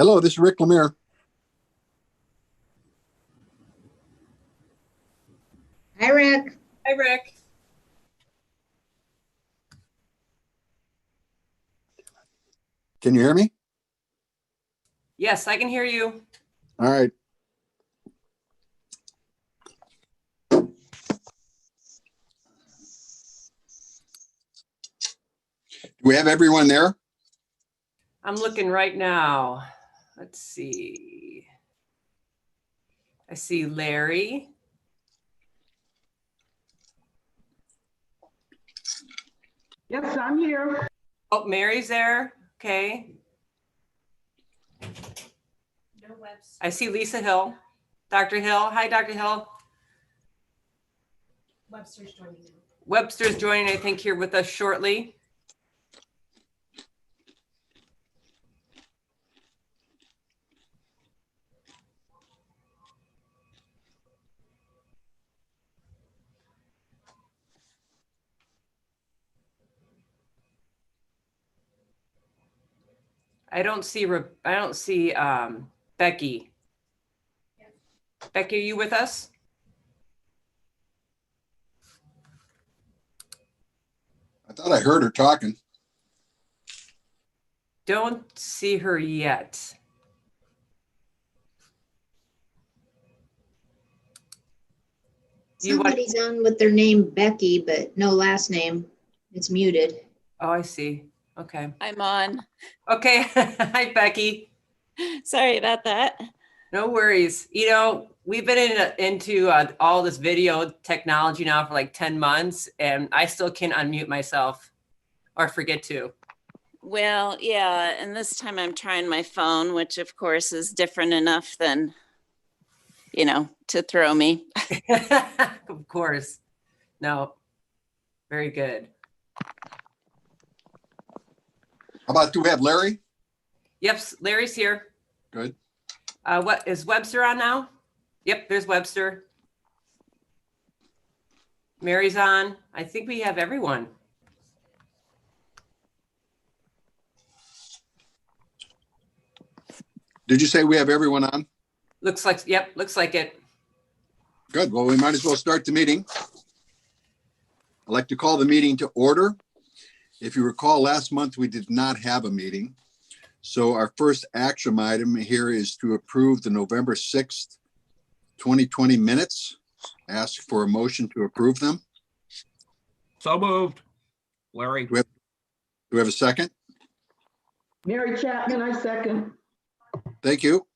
Hello, this is Rick Lemire. Hi, Rick. Hi, Rick. Can you hear me? Yes, I can hear you. All right. Do we have everyone there? I'm looking right now. Let's see. I see Larry. Yes, I'm here. Oh, Mary's there. Okay. No webs. I see Lisa Hill. Dr. Hill. Hi, Dr. Hill. Webster's joining now. Webster's joining, I think, here with us shortly. I don't see Becky. Yeah. Becky, are you with us? I thought I heard her talking. Don't see her yet. Somebody's on with their name Becky, but no last name. It's muted. Oh, I see. Okay. I'm on. Okay. Hi, Becky. Sorry about that. No worries. You know, we've been into all this video technology now for like 10 months, and I still can't unmute myself or forget to. Well, yeah, and this time I'm trying my phone, which of course is different enough than, you know, to throw me. Of course. No. Very good. How about, do we have Larry? Yep, Larry's here. Good. What is Webster on now? Yep, there's Webster. Mary's on. I think we have everyone. Did you say we have everyone on? Looks like, yep, looks like it. Good. Well, we might as well start the meeting. I'd like to call the meeting to order. If you recall, last month we did not have a meeting. So our first action item here is to approve the November 6th, 2020 minutes. Ask for a motion to approve them. So moved. Larry. Do we have a second? Mary Chapman, I second. Thank you.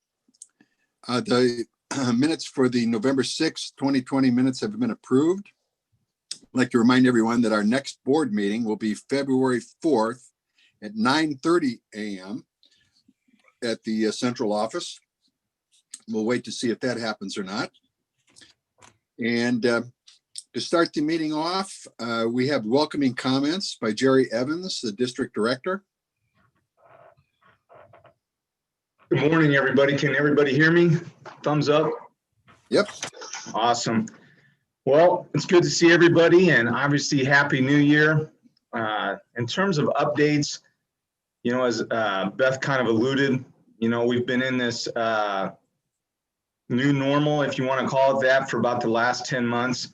The minutes for the November 6th, 2020 minutes have been approved. I'd like to remind everyone that our next board meeting will be February 4th at 9:30 a.m. at the central office. We'll wait to see if that happens or not. And to start the meeting off, we have welcoming comments by Jerry Evans, the district director. Good morning, everybody. Can everybody hear me? Thumbs up. Yep. Awesome. Well, it's good to see everybody, and obviously Happy New Year. In terms of updates, you know, as Beth kind of alluded, you know, we've been in this new normal, if you want to call it that, for about the last 10 months.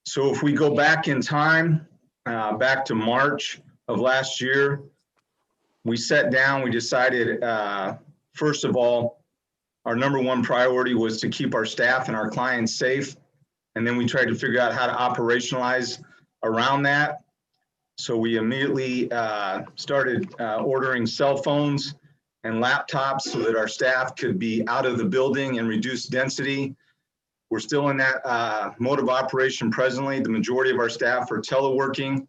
So if we go back in time, back to March of last year, we sat down, we decided, first of all, our number one priority was to keep our staff and our clients safe. And then we tried to figure out how to operationalize around that. So we immediately started ordering cell phones and laptops so that our staff could be out of the building and reduce density. We're still in that mode of operation presently. The majority of our staff are teleworking.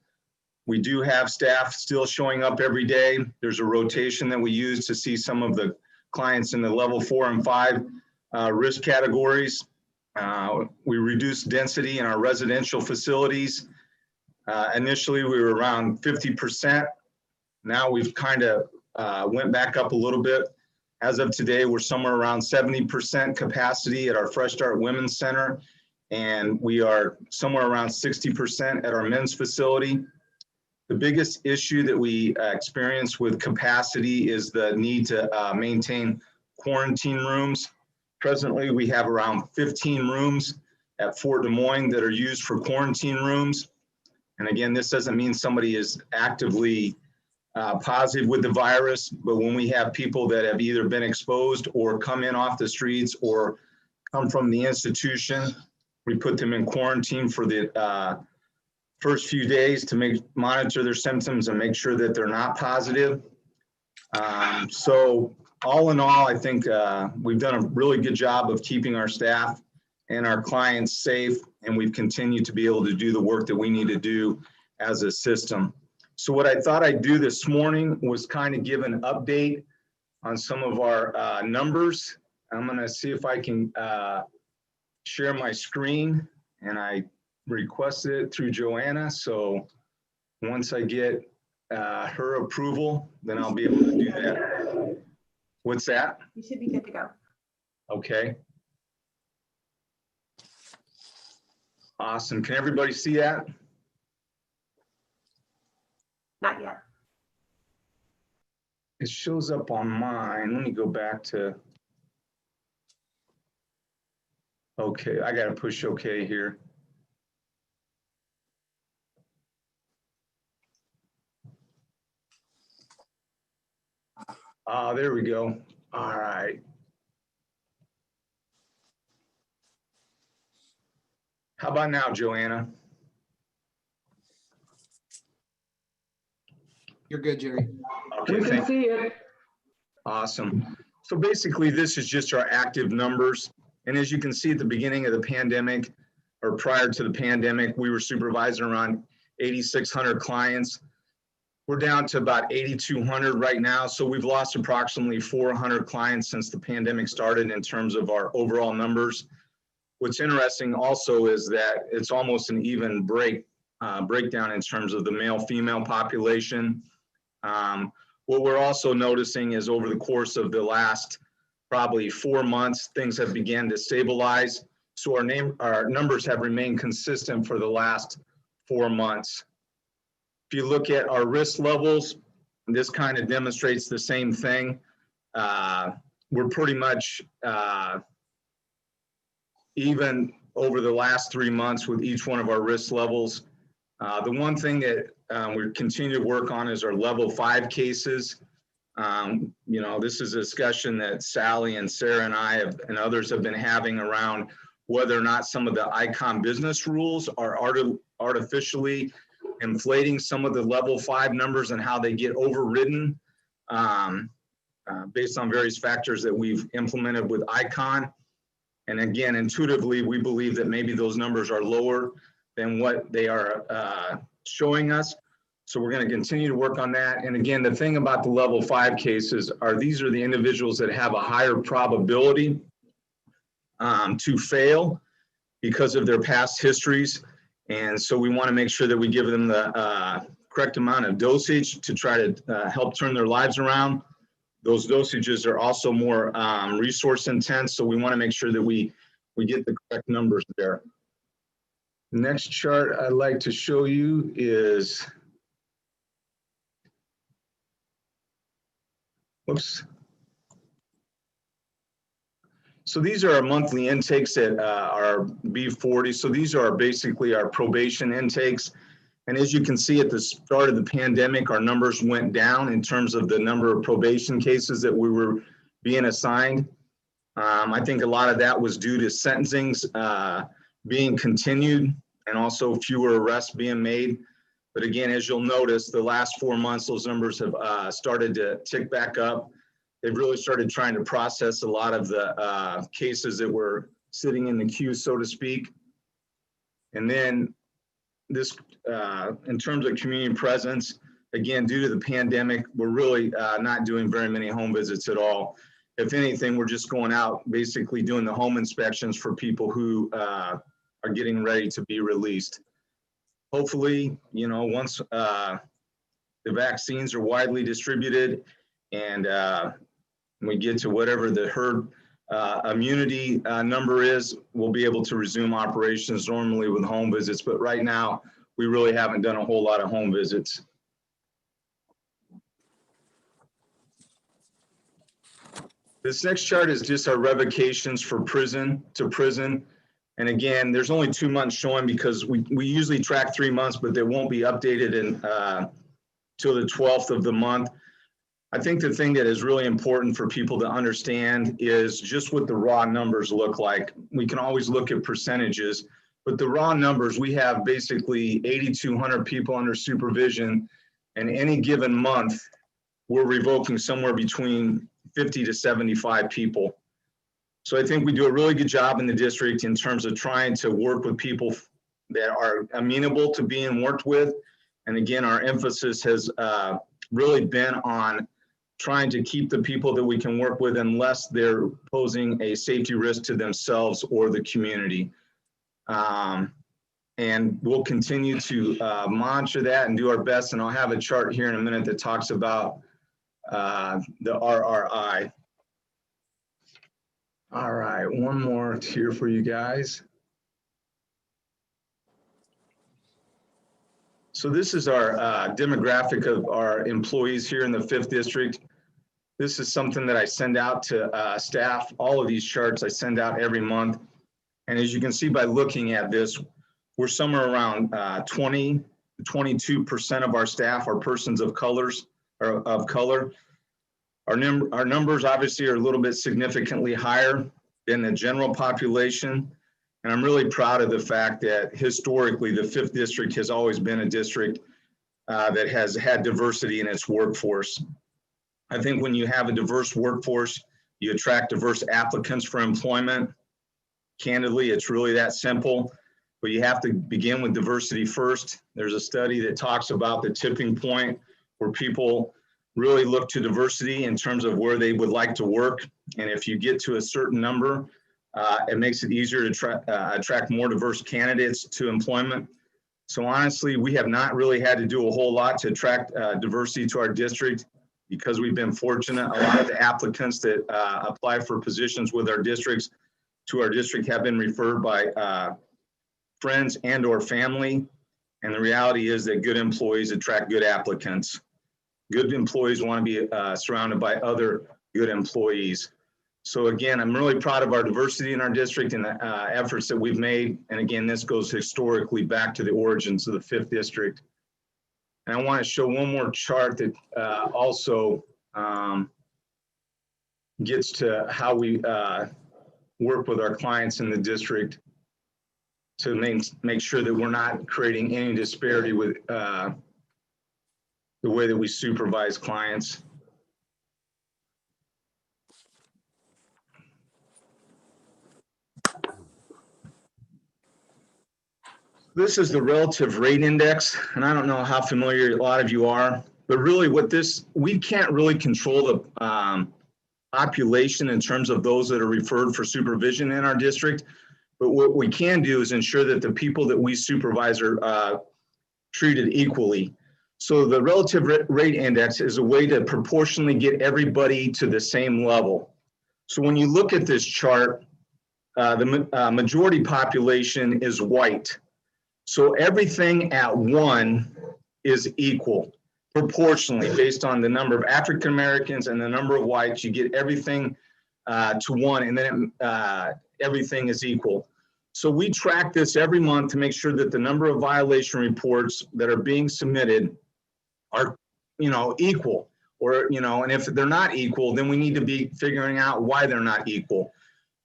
We do have staff still showing up every day. There's a rotation that we use to see some of the clients in the level 4 and 5 risk categories. We reduced density in our residential facilities. Initially, we were around 50%. Now we've kind of went back up a little bit. As of today, we're somewhere around 70% capacity at our Fresh Start Women's Center, and we are somewhere around 60% at our men's facility. The biggest issue that we experience with capacity is the need to maintain quarantine rooms. Presently, we have around 15 rooms at Fort Des Moines that are used for quarantine rooms. And again, this doesn't mean somebody is actively positive with the virus, but when we have people that have either been exposed or come in off the streets or come from the institution, we put them in quarantine for the first few days to monitor their symptoms and make sure that they're not positive. So all in all, I think we've done a really good job of keeping our staff and our clients safe, and we've continued to be able to do the work that we need to do as a system. So what I thought I'd do this morning was kind of give an update on some of our numbers. I'm going to see if I can share my screen, and I requested it through Joanna. So once I get her approval, then I'll be able to do that. What's that? You should be good to go. Okay. Awesome. Can everybody see that? Not yet. It shows up on mine. Let me go back to. Okay, I got to push OK here. There we go. All right. How about now, Joanna? You're good, Jerry. Okay, We can thank you. see it. Awesome. So basically, this is just our active numbers. And as you can see at the beginning of the pandemic, or prior to the pandemic, we were supervising around 8,600 clients. We're down to about 8,200 right now. So we've lost approximately 400 clients since the pandemic started in terms of our overall numbers. What's interesting also is that it's almost an even breakdown in terms of the male-female population. What we're also noticing is over the course of the last probably 4 months, things have begun to stabilize. So our numbers have remained consistent for the last 4 months. If you look at our risk levels, this kind of demonstrates the same thing. We're pretty much even over the last 3 months with each one of our risk levels. The one thing that we continue to work on is our level 5 cases. You know, this is a discussion that Sally and Sarah and I and others have been having around whether or not some of the ICON business rules are artificially inflating some of the level 5 numbers and how they get overridden based on various factors that we've implemented with ICON. And again, intuitively, we believe that maybe those numbers are lower than what they are showing us. So we're going to continue to work on that. And again, the thing about the level 5 cases are these are the individuals that have a higher probability to fail because of their past histories. And so we want to make sure that we give them the correct amount of dosage to try to help turn their lives around. Those dosages are also more resource intense. So we want to make sure that we get the correct numbers there. Next chart I'd like to show you is, whoops. So these are our monthly intakes at our B40. So these are basically our probation intakes. And as you can see at the start of the pandemic, our numbers went down in terms of the number of probation cases that we were being assigned. I think a lot of that was due to sentencings being continued and also fewer arrests being made. But again, as you'll notice, the last 4 months, those numbers have started to tick back up. They've really started trying to process a lot of the cases that were sitting in the queue, so to speak. And then this, in terms of community presence, again, due to the pandemic, we're really not doing very many home visits at all. If anything, we're just going out, basically doing the home inspections for people who are getting ready to be released. Hopefully, you know, once the vaccines are widely distributed and we get to whatever the herd immunity number is, we'll be able to resume operations normally with home visits. But right now, we really haven't done a whole lot of home visits. This next chart is just our revocations for prison to prison. And again, there's only 2 months showing because we usually track 3 months, but they won't be updated till the 12th of the month. I think the thing that is really important for people to understand is just what the raw numbers look like. We can always look at percentages, but the raw numbers, we have basically 8,200 people under supervision, and any given month, we're revoking somewhere between 50 to 75 people. So I think we do a really good job in the district in terms of trying to work with people that are amenable to being worked with. And again, our emphasis has really been on trying to keep the people that we can work with unless they're posing a safety risk to themselves or the community. And we'll continue to monitor that and do our best. And I'll have a chart here in a minute that talks about the RRI. All right, one more here for you guys. So this is our demographic of our employees here in the 5th District. This is something that I send out to staff. All of these charts I send out every month. And as you can see by looking at this, we're somewhere around 20 to 22% of our staff are persons of color. Our numbers obviously are a little bit significantly higher than the general population. And I'm really proud of the fact that historically the 5th District has always been a district that has had diversity in its workforce. I think when you have a diverse workforce, you attract diverse applicants for employment. Candidly, it's really that simple, but you have to begin with diversity first. There's a study that talks about the tipping point where people really look to diversity in terms of where they would like to work. And if you get to a certain number, it makes it easier to attract more diverse candidates to employment. So honestly, we have not really had to do a whole lot to attract diversity to our district because we've been fortunate. A lot of the applicants that apply for positions with our districts to our district have been referred by friends and or family. And the reality is that good employees attract good applicants. Good employees want to be surrounded by other good employees. So again, I'm really proud of our diversity in our district and the efforts that we've made. And again, this goes historically back to the origins of the 5th District. And I want to show one more chart that also gets to how we work with our clients in the district to make sure that we're not creating any disparity with the way that we supervise clients. This is the relative rate index, and I don't know how familiar a lot of you are, but really we can't really control the population in terms of those that are referred for supervision in our district. But what we can do is ensure that the people that we supervise are treated equally. So the relative rate index is a way to proportionally get everybody to the same level. So when you look at this chart, the majority population is white. So everything at 1 is equal proportionally based on the number of African Americans and the number of whites. You get everything to 1, and then everything is equal. So we track this every month to make sure that the number of violation reports that are being submitted are, equal, or, and if they're not equal, then we need to be figuring out why they're not equal.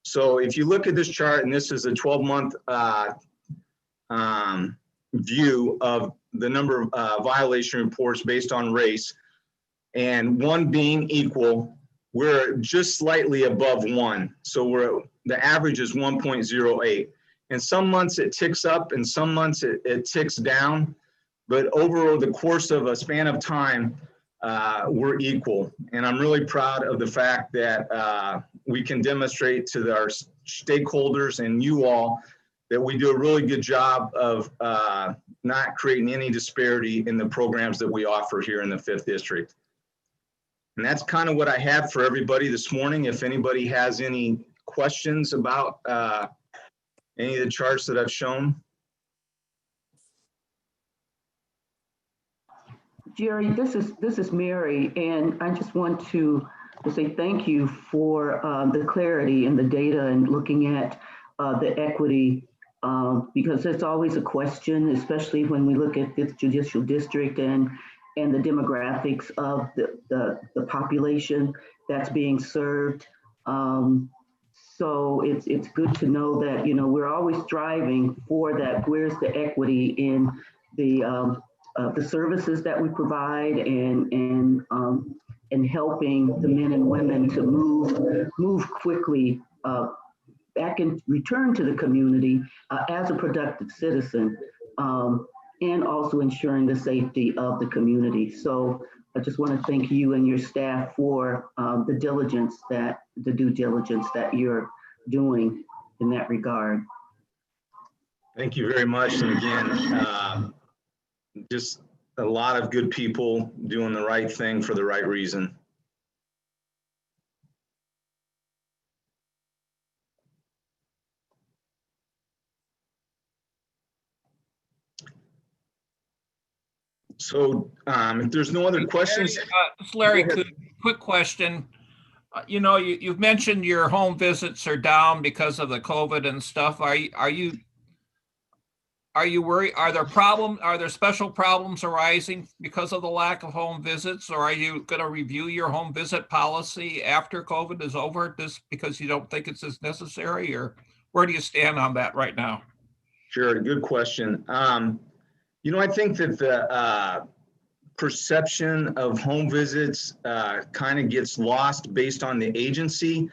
So if you look at this chart, and this is a 12-month view of the number of violation reports based on race, and 1 being equal, we're just slightly above 1. So the average is 1.08. In some months it ticks up, and some months it ticks down, but over the course of a span of time, we're equal. And I'm really proud of the fact that we can demonstrate to our stakeholders and you all that we do a really good job of not creating any disparity in the programs that we offer here in the 5th District. And that's kind of what I have for everybody this morning. If anybody has any questions about any of the charts that I've shown. Jerry, this is Mary, and I just want to to say thank you for the clarity and the data and looking at the equity, because it's always a question, especially when we look at this judicial district and the demographics of the population that's being served. So it's good to know that, you know, we're always striving for that. Where's the equity in the services that we provide and helping the men and women to move quickly back and return to the community as a productive citizen, and also ensuring the safety of the community. So I just want to thank you and your staff for the due diligence that you're doing in that regard. Thank you very much. And again, just a lot of good people doing the right thing for the right reason. So if there's no other questions. Larry, Go ahead. quick question. You know, you've mentioned your home visits are down because of the COVID and stuff. Are you worried? Are there special problems arising because of the lack of home visits, or are you going to review your home visit policy after COVID is over, just because you don't think it's as necessary, or where do you stand on that right now? Sure, good question. You know, I think that the perception of home visits kind of gets lost based on the agency.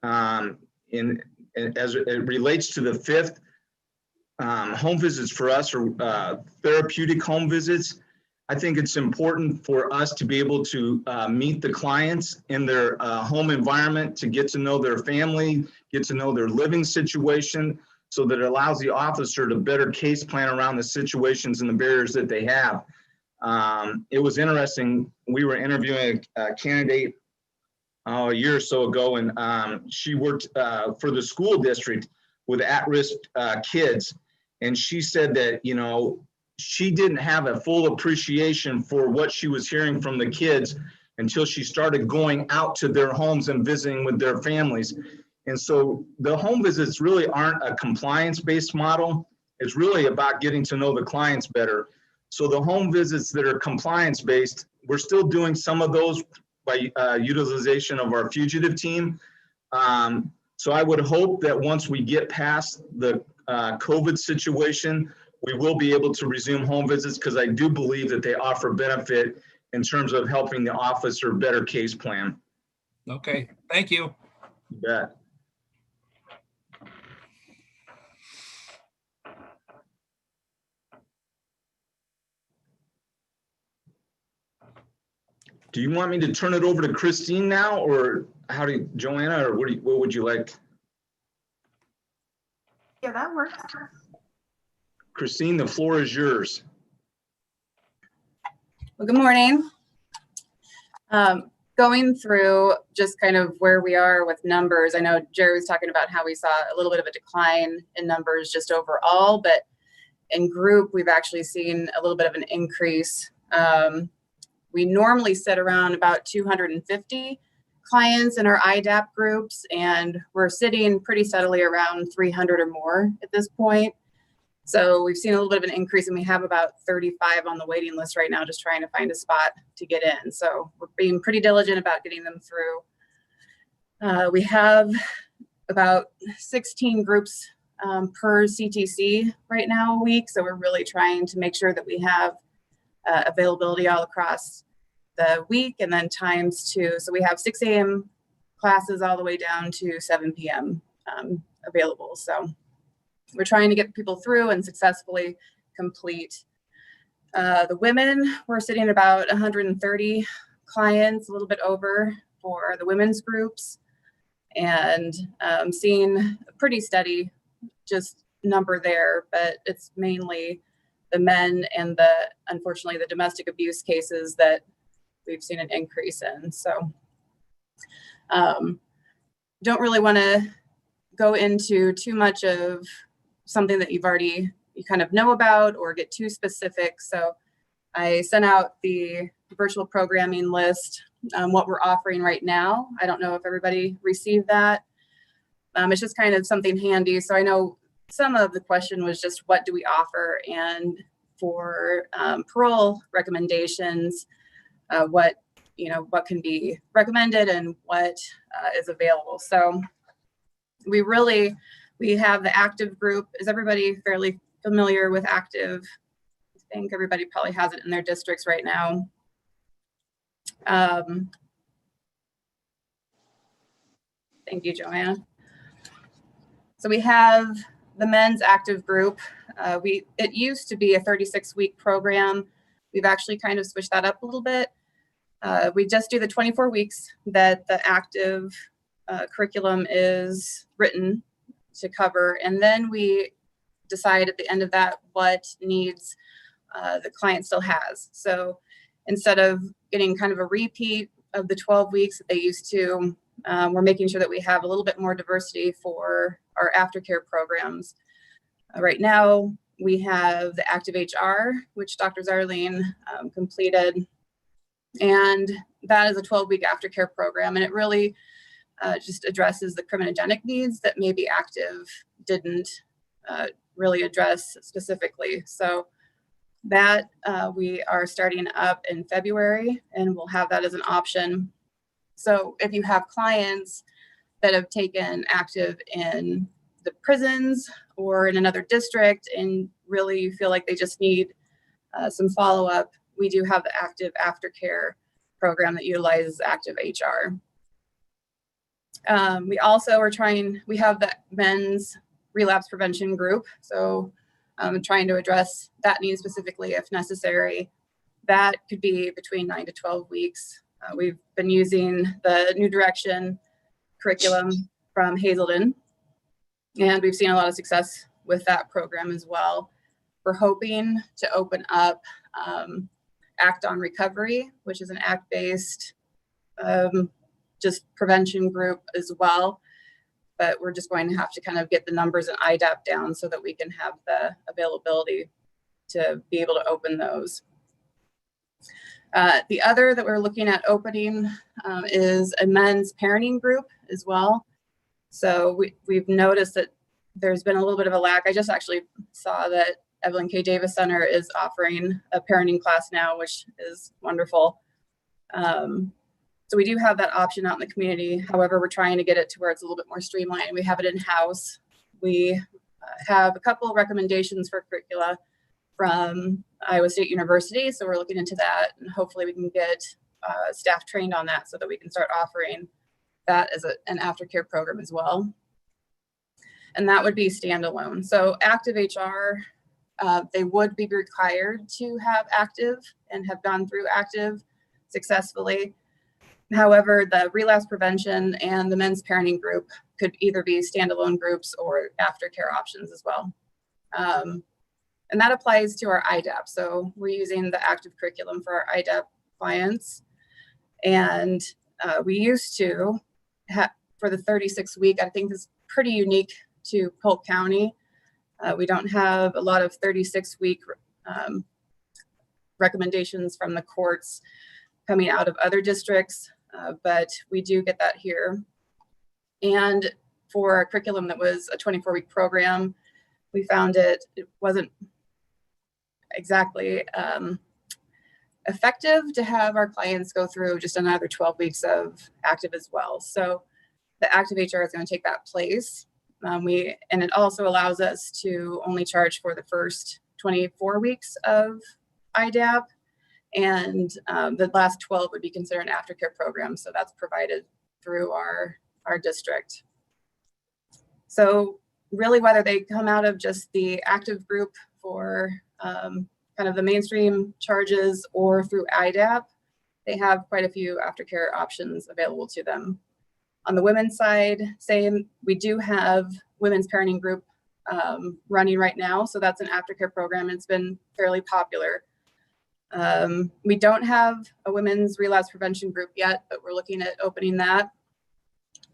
As it relates to the fifth, home visits for us are therapeutic home visits. I think it's important for us to be able to meet the clients in their home environment, to get to know their family, get to know their living situation, so that it allows the officer to better case plan around the situations and the barriers that they have. It was interesting. We were interviewing a candidate a year or so ago, and she worked for the school district with at-risk kids. And she said that, you know, she didn't have a full appreciation for what she was hearing from the kids until she started going out to their homes and visiting with their families. And so the home visits really aren't a compliance-based model. It's really about getting to know the clients better. So the home visits that are compliance-based, we're still doing some of those by utilization of our fugitive team. So I would hope that once we get past the COVID situation, we will be able to resume home visits, because I do believe that they offer benefit in terms of helping the officer better case plan. Okay, thank you. You bet. Do you want me to turn it over to Christine now, or Joanna, or what would you like? Yeah, that works. Christine, the floor is yours. Well, good morning. Going through just kind of where we are with numbers. I know Jerry was talking about how we saw a little bit of a decline in numbers just overall, but in group, we've actually seen a little bit of an increase. We normally sit around about 250 clients in our IDAP groups, and we're sitting pretty steadily around 300 or more at this point. So we've seen a little bit of an increase, and we have about 35 on the waiting list right now, just trying to find a spot to get in. So we're being pretty diligent about getting them through. We have about 16 groups per CTC right now a week. So we're really trying to make sure that we have availability all across the week, and then times two. So we have 6 a.m. classes all the way down to 7 p.m. Available. So we're trying to get people through and successfully complete. The women, we're sitting at about 130 clients, a little bit over for the women's groups, and seeing a pretty steady just number there, but it's mainly the men and unfortunately, the domestic abuse cases that we've seen an increase in. So don't really want to go into too much of something that you kind of know about or get too specific. So I sent out the virtual programming list what we're offering right now. I don't know if everybody received that. It's just kind of something handy. So I know some of the question was just what do we offer, and for parole recommendations, what can be recommended and what is available. So we have the active group. Is everybody fairly familiar with active? I think everybody probably has it in their districts right now. Thank you, Joanna. So we have the men's active group. It used to be a 36-week program. We've actually kind of switched that up a little bit. We just do the 24 weeks that the active curriculum is written to cover, and then we decide at the end of that what needs the client still has. So instead of getting kind of a repeat of the 12 weeks that they used to, we're making sure that we have a little bit more diversity for our aftercare programs. Right now, we have the Active HR, which Dr. Zarleen completed, and that is a 12-week aftercare program, and it really just addresses the criminogenic needs that maybe Active didn't really address specifically. So that we are starting up in February, and we'll have that as an option. So if you have clients that have taken Active in the prisons or in another district and really you feel like they just need some follow-up, we do have the Active Aftercare program that utilizes Active HR. We also we have the men's relapse prevention group. So I'm trying to address that need specifically if necessary. That could be between 9 to 12 weeks. We've been using the New Direction curriculum from Hazelden, and we've seen a lot of success with that program as well. We're hoping to open up Act on Recovery, which is an ACT-based just prevention group as well. But we're just going to have to kind of get the numbers and IDAP down so that we can have the availability to be able to open those. The other that we're looking at opening is a men's parenting group as well. So we've noticed that there's been a little bit of a lack. I just actually saw that Evelyn K. Davis Center is offering a parenting class now, which is wonderful. So we do have that option out in the community. However, we're trying to get it to where it's a little bit more streamlined. We have it in-house. We have a couple of recommendations for curricula from Iowa State University. So we're looking into that, and hopefully we can get staff trained on that so that we can start offering that as an aftercare program as well. And that would be standalone. So Active HR, they would be required to have Active and have gone through Active successfully. However, the relapse prevention and the men's parenting group could either be standalone groups or aftercare options as well. And that applies to our IDAP. So we're using the active curriculum for our IDAP clients. And we used to have, for the 36-week, I think this is pretty unique to Polk County. We don't have a lot of 36-week recommendations from the courts coming out of other districts, but we do get that here. And for a curriculum that was a 24-week program, we found it wasn't exactly effective to have our clients go through just another 12 weeks of active as well. So the active HR is going to take that place. And it also allows us to only charge for the first 24 weeks of IDAP, and the last 12 would be considered an aftercare program. So that's provided through our district. So really, whether they come out of just the active group for kind of the mainstream charges or through IDAP, they have quite a few aftercare options available to them. On the women's side, same, we do have women's parenting group running right now. So that's an aftercare program. It's been fairly popular. We don't have a women's relapse prevention group yet, but we're looking at opening that.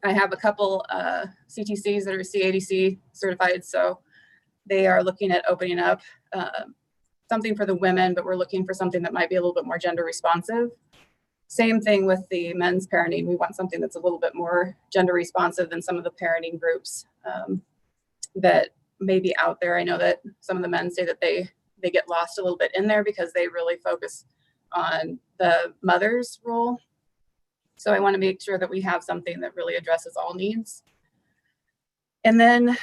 I have a couple CTCs that are CADC certified, so they are looking at opening up something for the women, but we're looking for something that might be a little bit more gender responsive. Same thing with the men's parenting. We want something that's a little bit more gender responsive than some of the parenting groups that may be out there. I know that some of the men say that they get lost a little bit in there because they really focus on the mother's role. So I want to make sure that we have something that really addresses all needs. And then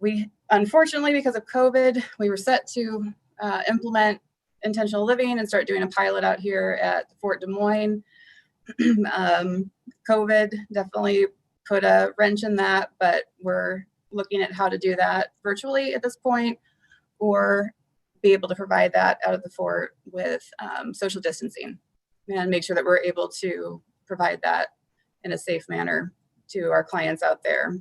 we, unfortunately, because of COVID, we were set to implement intentional living and start doing a pilot out here at Fort Des Moines. COVID definitely put a wrench in that, but we're looking at how to do that virtually at this point, or be able to provide that out of the fort with social distancing and make sure that we're able to provide that in a safe manner to our clients out there.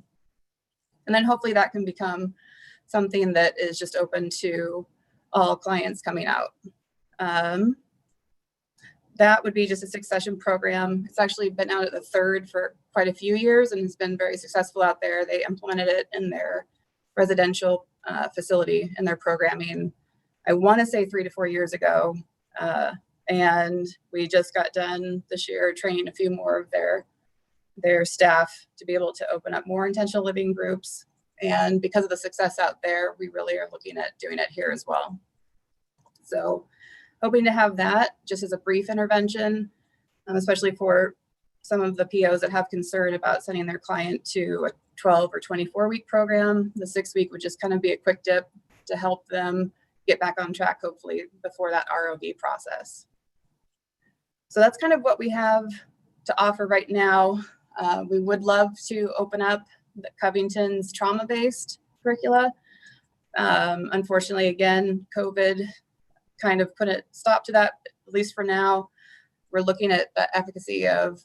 And then hopefully that can become something that is just open to all clients coming out. That would be just a 6-session program. It's actually been out at the 3rd for quite a few years and has been very successful out there. They implemented it in their residential facility in their programming, I want to say 3 to 4 years ago. And we just got done this year training a few more of their staff to be able to open up more intentional living groups. And because of the success out there, we really are looking at doing it here as well. So hoping to have that just as a brief intervention, especially for some of the POs that have concern about sending their client to a 12 or 24-week program. The 6-week would just kind of be a quick dip to help them get back on track, hopefully, before that ROV process. So that's kind of what we have to offer right now. We would love to open up the Covington's trauma-based curricula. Unfortunately, again, COVID kind of put a stop to that, at least for now. We're looking at the efficacy of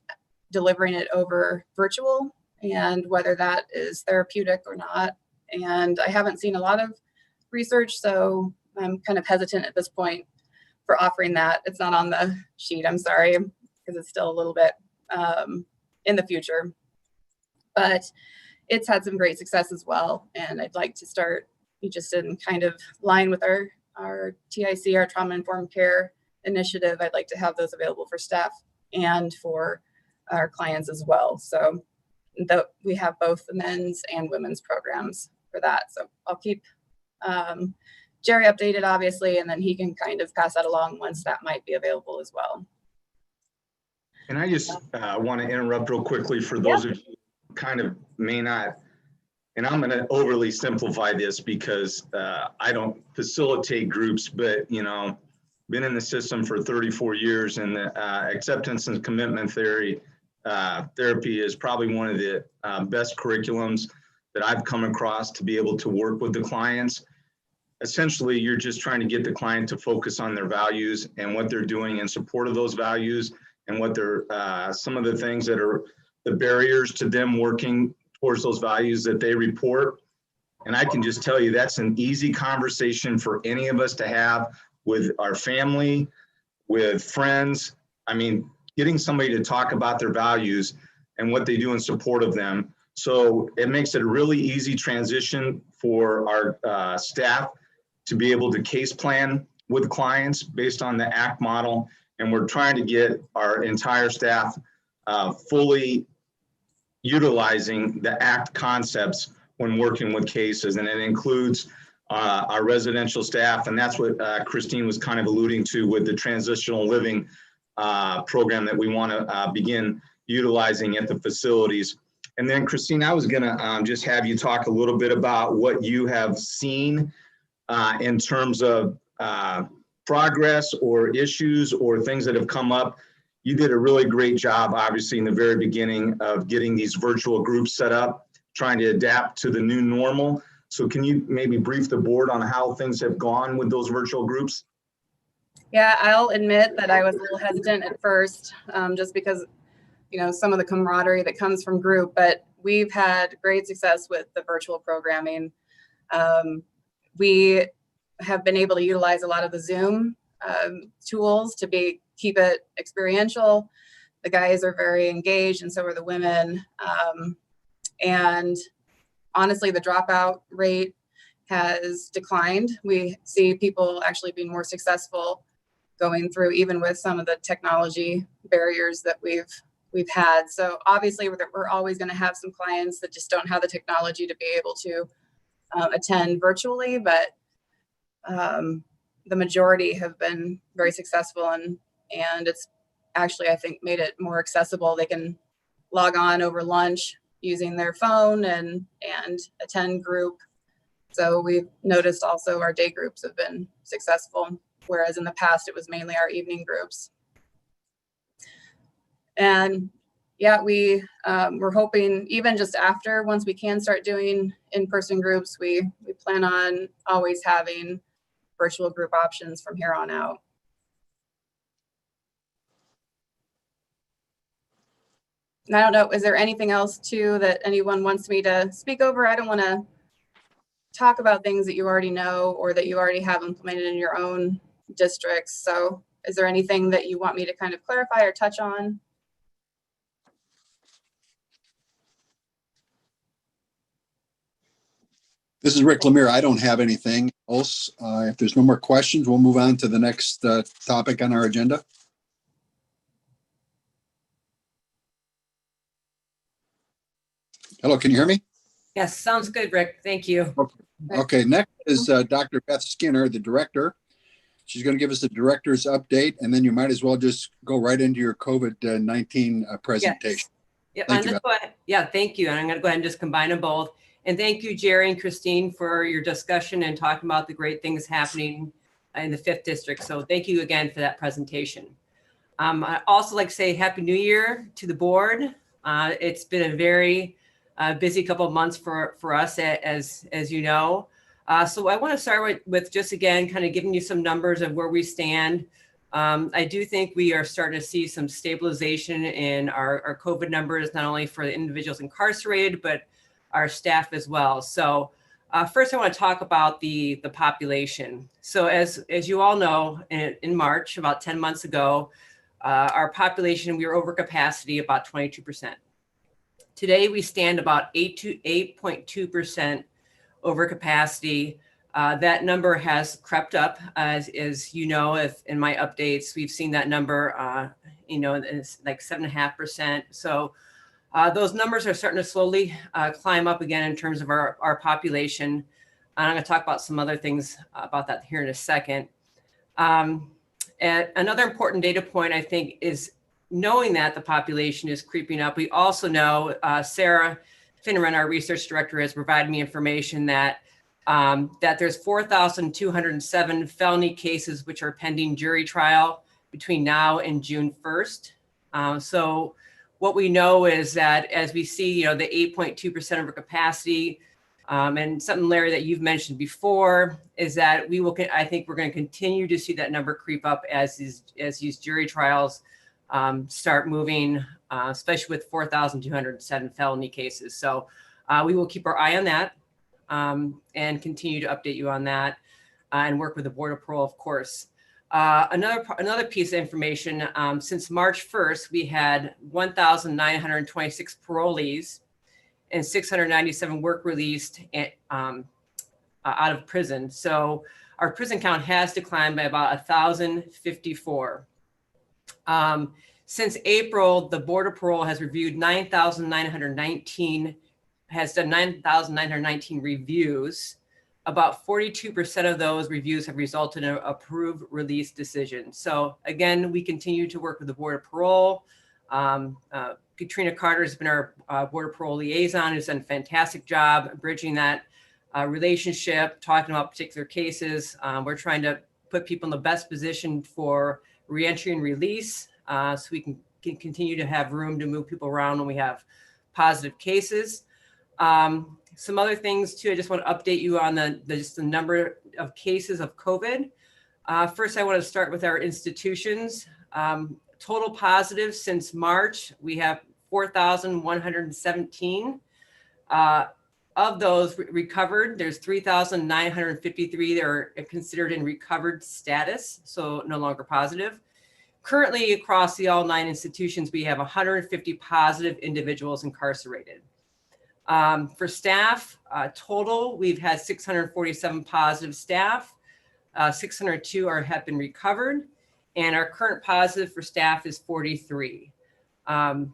delivering it over virtual and whether that is therapeutic or not. And I haven't seen a lot of research, so I'm kind of hesitant at this point for offering that. It's not on the sheet, I'm sorry, because it's still a little bit in the future. But it's had some great success as well. And I'd like to start just in kind of line with our TIC, our Trauma Informed Care initiative. I'd like to have those available for staff and for our clients as well. So we have both the men's and women's programs for that. So I'll keep Jerry updated, obviously, and then he can kind of pass that along once that might be available as well. And I just want to interrupt real quickly for those of you who kind of may not, and I'm going to overly simplify this because I don't facilitate groups, but, you know, been in the system for 34 years, and the acceptance and commitment therapy is probably one of the best curriculums that I've come across to be able to work with the clients. Essentially, you're just trying to get the client to focus on their values and what they're doing in support of those values, and what they're some of the things that are the barriers to them working towards those values that they report. And I can just tell you that's an easy conversation for any of us to have with our family, with friends. I mean, getting somebody to talk about their values and what they do in support of them. So it makes it a really easy transition for our staff to be able to case plan with clients based on the ACT model. And we're trying to get our entire staff fully utilizing the ACT concepts when working with cases. And it includes our residential staff. And that's what Christine was kind of alluding to with the transitional living program that we want to begin utilizing at the facilities. And then Christine, I was gonna just have you talk a little bit about what you have seen in terms of progress or issues or things that have come up. You did a really great job, obviously, in the very beginning of getting these virtual groups set up, trying to adapt to the new normal. So can you maybe brief the board on how things have gone with those virtual groups? Yeah, I'll admit that I was a little hesitant at first, just because, you know, some of the camaraderie that comes from group, but we've had great success with the virtual programming. We have been able to utilize a lot of the Zoom tools to keep it experiential. The guys are very engaged, and so are the women. And honestly, the dropout rate has declined. We see people actually being more successful going through, even with some of the technology barriers that we've had. So obviously we're always going to have some clients that just don't have the technology to be able to attend virtually, but the majority have been very successful, and it's actually, I think, made it more accessible. They can log on over lunch using their phone and attend group. So we've noticed also our day groups have been successful, whereas in the past it was mainly our evening groups. And yeah, we're hoping even just after, once we can start doing in-person groups, we plan on always having virtual group options from here on out. And I don't know, is there anything else too that anyone wants me to speak over? I don't want to talk about things that you already know or that you already have implemented in your own districts. So is there anything that you want me to kind of clarify or touch on? This is Rick Lemire. I don't have anything else. If there's no more questions, we'll move on to the next topic on our agenda. Hello, can you hear me? Yes, sounds good, Rick. Thank you. Okay, next is Dr. Beth Skinner, the director. She's going to give us the director's update, and then you might as well just go right into your COVID-19 presentation. Yes. Thank you, Yeah, thank you. And I'm going to go ahead and just combine them both. And thank you, Jerry and Christine, for your discussion and talking about the great things happening in the 5th district. So thank you again for that presentation. I also like to say Happy New Year to the board. It's been a very busy couple of months for us, as you know. So I want to start with just again, kind of giving you some numbers of where we stand. I do think we are starting to see some stabilization in our COVID numbers, not only for the individuals incarcerated, but our staff as well. So first I want to talk about the population. So as you all know, in March, about 10 months ago, our population, we were over capacity about 22%. Today, we stand about 8.2% over capacity. That number has crept up, as you know, in my updates, we've seen that number, it's like 7.5%. So those numbers are starting to slowly climb up again in terms of our population. And I'm going to talk about some other things about that here in a second. And another important data point, I think, is knowing that the population is creeping up. We also know Sarah Finneran, our research director, has provided me information that there's 4,207 felony cases which are pending jury trial between now and June 1st. So what we know is that as we see, the 8.2% over capacity, and something, Larry, that you've mentioned before, is that I think we're going to continue to see that number creep up as these jury trials start moving, especially with 4,207 felony cases. So we will keep our eye on that and continue to update you on that and work with the Board of Parole, of course. Another piece of information, since March 1st, we had 1,926 parolees and 697 work released out of prison. So our prison count has declined by about 1,054. Since April, the Board of Parole has reviewed 9,919, has done 9,919 reviews. About 42% of those reviews have resulted in an approved release decision. So again, we continue to work with the Board of Parole. Katrina Carter has been our Board of Parole liaison, who's done a fantastic job bridging that relationship, talking about particular cases. We're trying to put people in the best position for reentry and release, so we can continue to have room to move people around when we have positive cases. Some other things too, I just want to update you on just the number of cases of COVID. First, I want to start with our institutions. Total positives since March, we have 4,117. Of those recovered, there's 3,953 that are considered in recovered status, so no longer positive. Currently, across all 9 institutions, we have 150 positive individuals incarcerated. For staff, total, we've had 647 positive staff. 602 have been recovered. and our current positive for staff is 43. And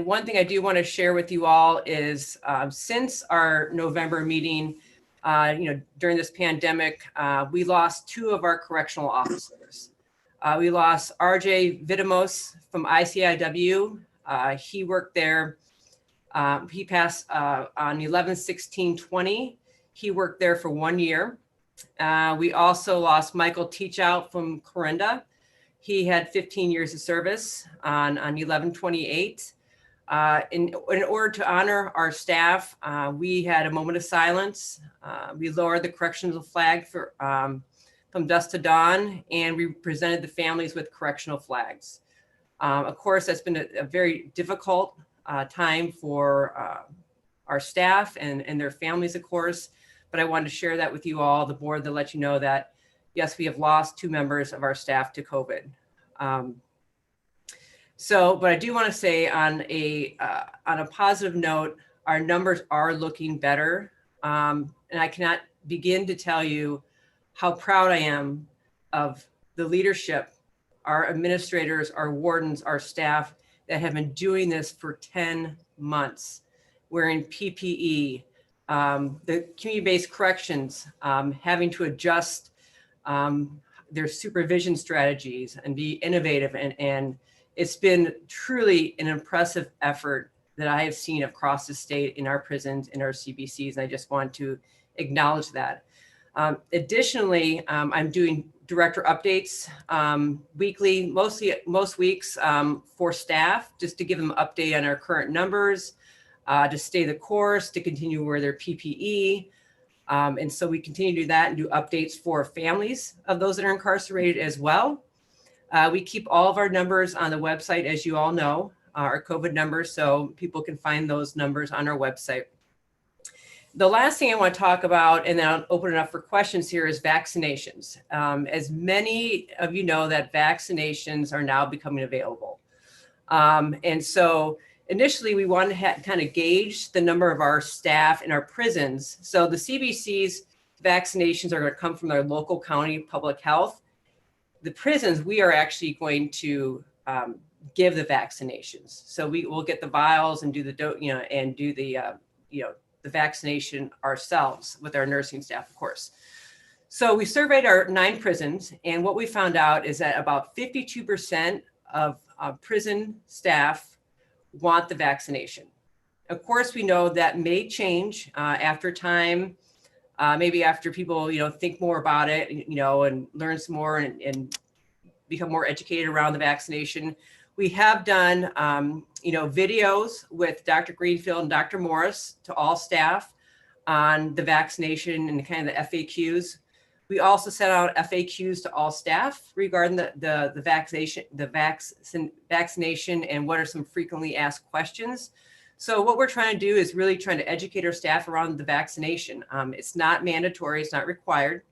one thing I do want to share with you all is since our November meeting, during this pandemic, we lost 2 of our correctional officers. We lost RJ Vitamos from ICIW. He worked there. He passed on 11/16/20. He worked there for 1 year. We also lost Michael Teachout from Corinda. He had 15 years of service on 11/28. In order to honor our staff, we had a moment of silence. We lowered the correctional flag from dusk to dawn, and we presented the families with correctional flags. Of course, that's been a very difficult time for our staff and their families, of course, but I wanted to share that with you all, the board, to let you know that, yes, we have lost 2 members of our staff to COVID. But I do want to say on a positive note, our numbers are looking better. And I cannot begin to tell you how proud I am of the leadership, our administrators, our wardens, our staff that have been doing this for 10 months, wearing PPE, the community-based corrections, having to adjust their supervision strategies and be innovative. And it's been truly an impressive effort that I have seen across the state in our prisons, in our CBCs. And I just want to acknowledge that. Additionally, I'm doing director updates weekly, most weeks for staff, just to give them an update on our current numbers, to stay the course, to continue to wear their PPE. And so we continue to do that and do updates for families of those that are incarcerated as well. We keep all of our numbers on the website, as you all know, our COVID numbers, so people can find those numbers on our website. The last thing I want to talk about, and then I'll open it up for questions here, is vaccinations. As many of you know, that vaccinations are now becoming available. And so initially we wanted to kind of gauge the number of our staff in our prisons. So the CBC's vaccinations are going to come from their local county public health. The prisons, we are actually going to give the vaccinations. So we will get the vials and do the the vaccination ourselves with our nursing staff, of course. So we surveyed our 9 prisons, and what we found out is that about 52% of prison staff want the vaccination. Of course, we know that may change after time, maybe after people, think more about it, and learn some more and become more educated around the vaccination. We have done, videos with Dr. Greenfield and Dr. Morris to all staff on the vaccination and kind of the FAQs. We also sent out FAQs to all staff regarding the vaccination and what are some frequently asked questions. So what we're trying to do is really trying to educate our staff around the vaccination. It's not mandatory, it's not required.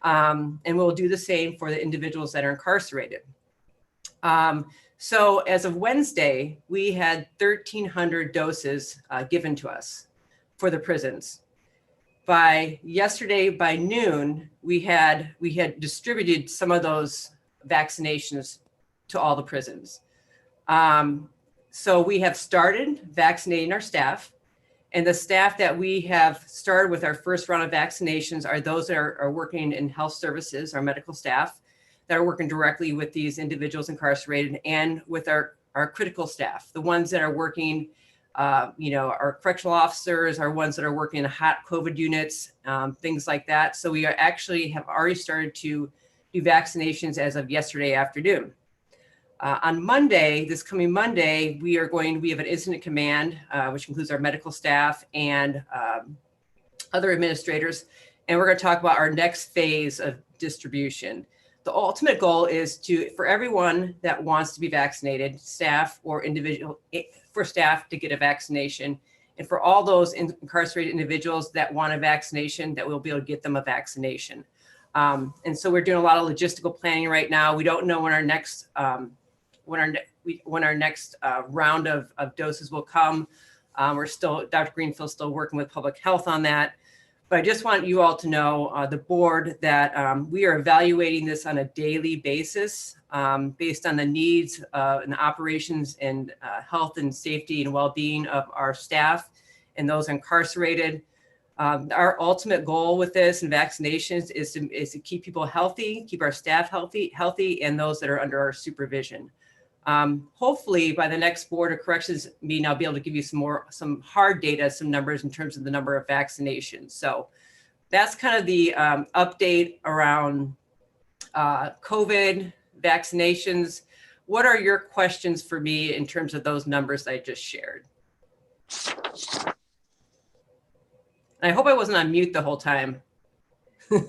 And we'll do the same for the individuals that are incarcerated. So as of Wednesday, we had 1,300 doses given to us for the prisons. By yesterday, by noon, we had distributed some of those vaccinations to all the prisons. So we have started vaccinating our staff, and the staff that we have started with our first round of vaccinations are those that are working in health services, our medical staff that are working directly with these individuals incarcerated, and with our critical staff, the ones that are working, our correctional officers, our ones that are working in hot COVID units, things like that. So we have already started to do vaccinations as of yesterday afternoon. On Monday, this coming Monday, we have an incident command, which includes our medical staff and other administrators. And we're going to talk about our next phase of distribution. The ultimate goal is for everyone that wants to be vaccinated, staff or for staff to get a vaccination. And for all those incarcerated individuals that want a vaccination, that we'll be able to get them a vaccination. And so we're doing a lot of logistical planning right now. We don't know when our next round of doses will come. Dr. Greenfield's still working with public health on that. But I just want you all to know, the board, that we are evaluating this on a daily basis based on the needs and the operations and health and safety and well-being of our staff and those incarcerated. Our ultimate goal with this and vaccinations is to keep people healthy, keep our staff healthy, and those that are under our supervision. Hopefully by the next Board of Corrections meeting, I'll be able to give you some hard data, some numbers in terms of the number of vaccinations. So that's kind of the update around COVID vaccinations. What are your questions for me in terms of those numbers I just shared? I hope I wasn't on mute the whole time. I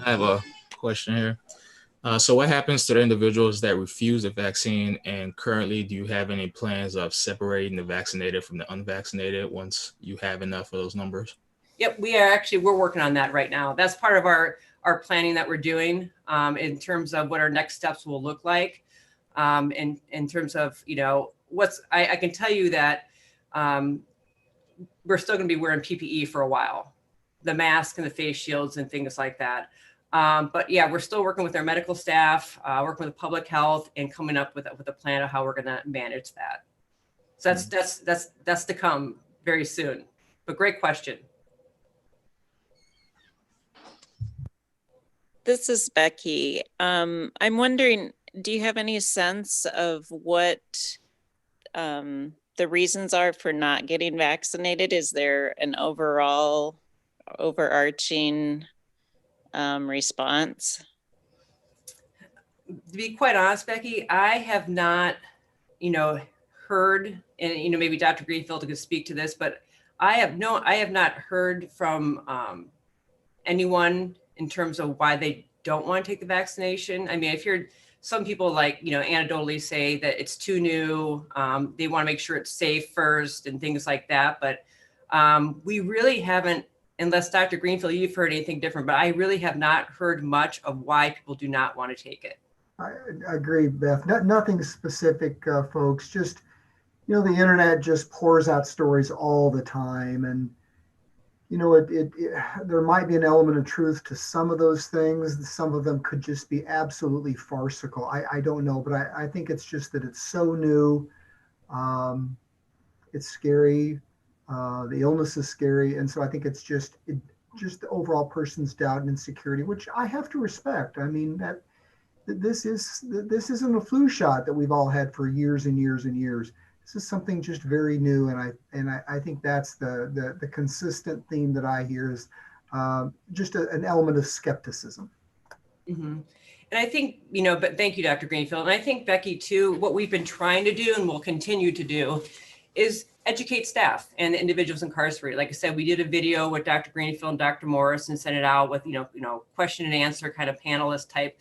have a question here. So what happens to the individuals that refuse the vaccine, and currently do you have any plans of separating the vaccinated from the unvaccinated once you have enough of those numbers? Yep, we're working on that right now. That's part of our planning that we're doing in terms of what our next steps will look like. In terms of, I can tell you that we're still going to be wearing PPE for a while, the mask and the face shields and things like that. But yeah, we're still working with our medical staff, working with public health, and coming up with a plan of how we're going to manage that. So that's to come very soon. But great question. This is Becky. I'm wondering, do you have any sense of what the reasons are for not getting vaccinated? Is there an overarching response? To be quite honest, Becky, I have not, heard, and maybe Dr. Greenfield could speak to this, but I have not heard from anyone in terms of why they don't want to take the vaccination. I mean, I've heard some people anecdotally say that it's too new. They want to make sure it's safe first and things like that. But we really haven't, unless Dr. Greenfield, you've heard anything different, but I really have not heard much of why people do not want to take it. I agree, Beth. Nothing specific, folks. Just, the internet just pours out stories all the time. And, there might be an element of truth to some of those things. Some of them could just be absolutely farcical. I don't know, but I think it's just that it's so new. It's scary. The illness is scary. And so I think it's just the overall person's doubt and insecurity, which I have to respect. I mean, that this isn't a flu shot that we've all had for years and years and years. This is something just very new, and I think that's the consistent theme that I hear is just an element of skepticism. Mm-hmm. And I think, but thank you, Dr. Greenfield. And I think, Becky, too, what we've been trying to do and will continue to do is educate staff and the individuals incarcerated. Like I said, we did a video with Dr. Greenfield and Dr. Morris and sent it out with, question and answer kind of panelist type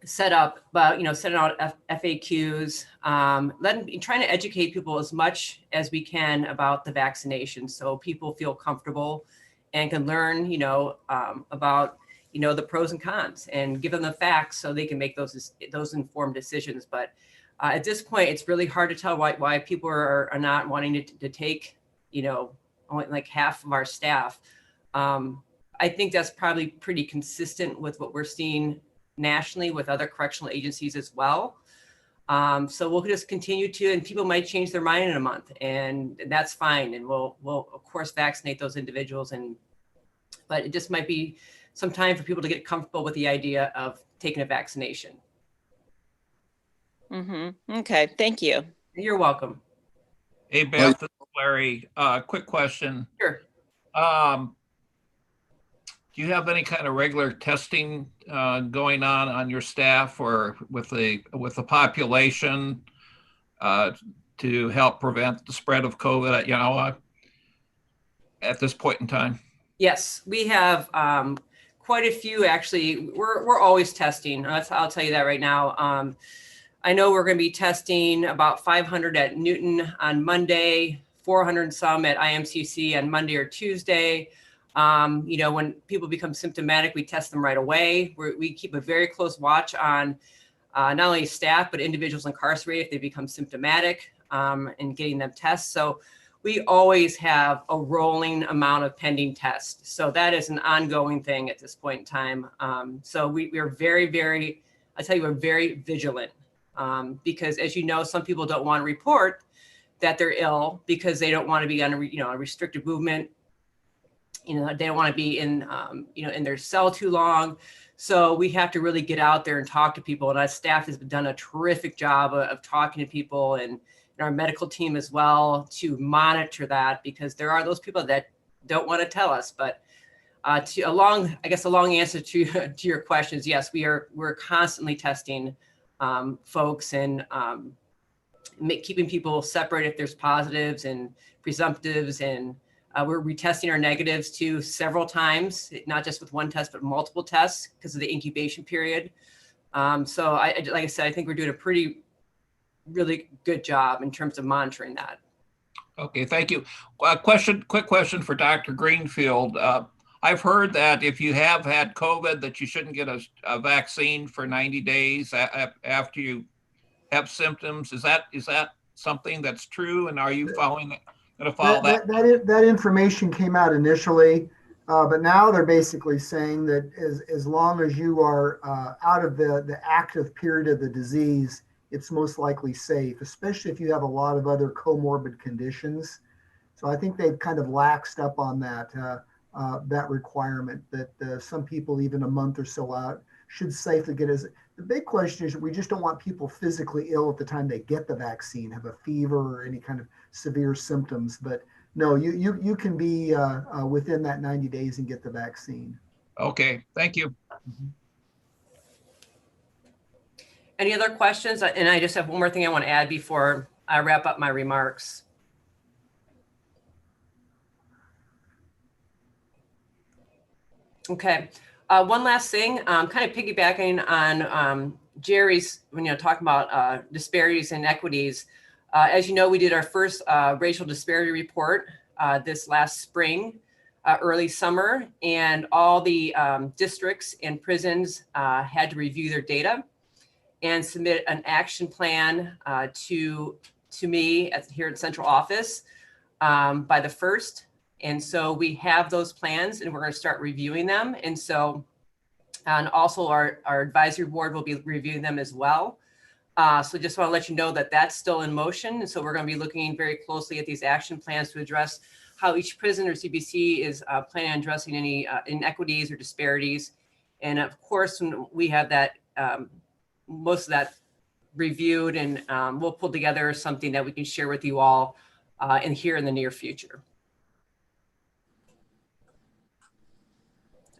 set up, but sending out FAQs, trying to educate people as much as we can about the vaccination, so people feel comfortable and can learn, about the pros and cons, and give them the facts so they can make those informed decisions. But at this point, it's really hard to tell why people are not wanting to take, only like half of our staff. I think that's probably pretty consistent with what we're seeing nationally with other correctional agencies as well. So we'll just continue to, and people might change their mind in a month, and that's fine. And we'll of course vaccinate those individuals, but it just might be some time for people to get comfortable with the idea of taking a vaccination. Mm-hmm. Okay, thank you. You're welcome. Hey, Beth, this is Larry. Quick question. Sure. Do you have any kind of regular testing going on your staff or with the population to help prevent the spread of COVID? At this point in time? Yes, we have quite a few. Actually, we're always testing. I'll tell you that right now. I know we're going to be testing about 500 at Newton on Monday, 400 some at IMCC on Monday or Tuesday. When people become symptomatic, we test them right away. We keep a very close watch on not only staff, but individuals incarcerated if they become symptomatic and getting them tests. So we always have a rolling amount of pending tests. So that is an ongoing thing at this point in time. So we are very, very, I tell you, we're very vigilant because as you know, some people don't want to report that they're ill because they don't want to be on a restricted movement. They don't want to be in, in their cell too long. So we have to really get out there and talk to people. And our staff has done a terrific job of talking to people and our medical team as well to monitor that, because there are those people that don't want to tell us. But a long answer to your questions, yes, we're constantly testing folks and keeping people separate if there's positives and presumptives, and we're retesting our negatives too several times, not just with one test, but multiple tests because of the incubation period. So like I said, I think we're doing a really good job in terms of monitoring that. Okay, thank you. Quick question for Dr. Greenfield. I've heard that if you have had COVID, that you shouldn't get a vaccine for 90 days after you have symptoms. Is that something that's true? And are you going to follow that? That information came out initially, but now they're basically saying that as long as you are out of the active period of the disease, it's most likely safe, especially if you have a lot of other comorbid conditions. So I think they've kind of laxed up on that requirement that some people even a month or so out should safely get it. The big question is we just don't want people physically ill at the time they get the vaccine, have a fever or any kind of severe symptoms. But no, you can be within that 90 days and get the vaccine. Okay, thank you. Mm-hmm. Any other questions? And I just have one more thing I want to add before I wrap up my remarks. Okay, one last thing, kind of piggybacking on Jerry's, talking about disparities and inequities. As you know, we did our first racial disparity report this last spring, early summer, and all the districts and prisons had to review their data and submit an action plan to me here at central office by the 1st. And so we have those plans and we're going to start reviewing them. And so, and also our advisory board will be reviewing them as well. So just want to let you know that that's still in motion. And so we're going to be looking very closely at these action plans to address how each prison or CBC is planning on addressing any inequities or disparities. And of course, when we have that, most of that reviewed, and we'll pull together something that we can share with you all here in the near future.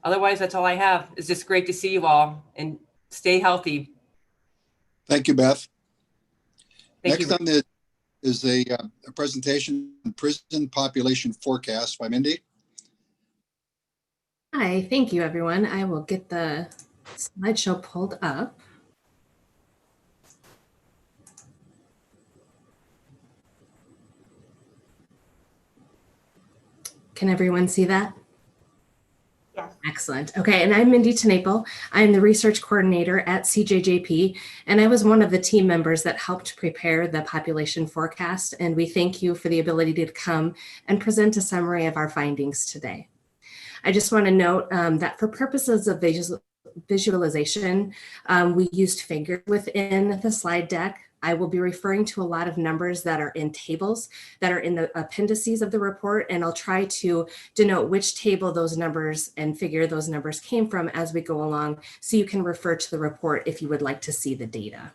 Otherwise, that's all I have. It's just great to see you all and stay healthy. Thank you, Beth. Thank Next you. on the is a presentation, Prison Population Forecast by Mindy. Hi, thank you, everyone. I will get the slideshow pulled up. Can everyone see that? Yes. Excellent. Okay, and I'm Mindy Tenaple. I'm the research coordinator at CJJP, and I was one of the team members that helped prepare the population forecast, and we thank you for the ability to come and present a summary of our findings today. I just want to note that for purposes of visualization, we used figures within the slide deck. I will be referring to a lot of numbers that are in tables that are in the appendices of the report, and I'll try to denote which table those numbers and figure those numbers came from as we go along, so you can refer to the report if you would like to see the data.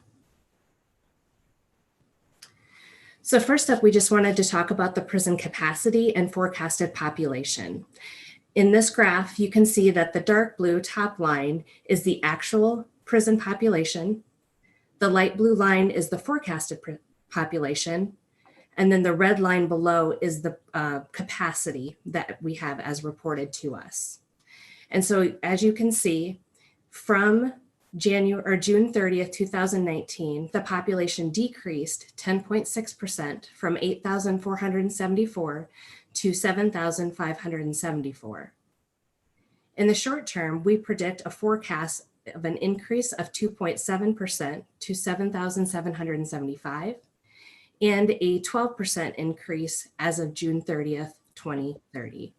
So first up, we just wanted to talk about the prison capacity and forecasted population. In this graph, you can see that the dark blue top line is the actual prison population. The light blue line is the forecasted population. And then the red line below is the capacity that we have as reported to us. And so as you can see, from June 30th, 2019, the population decreased 10.6% from 8,474 to 7,574. In the short term, we predict a forecast of an increase of 2.7% to 7,775. and a 12% increase as of June 30th, 2030.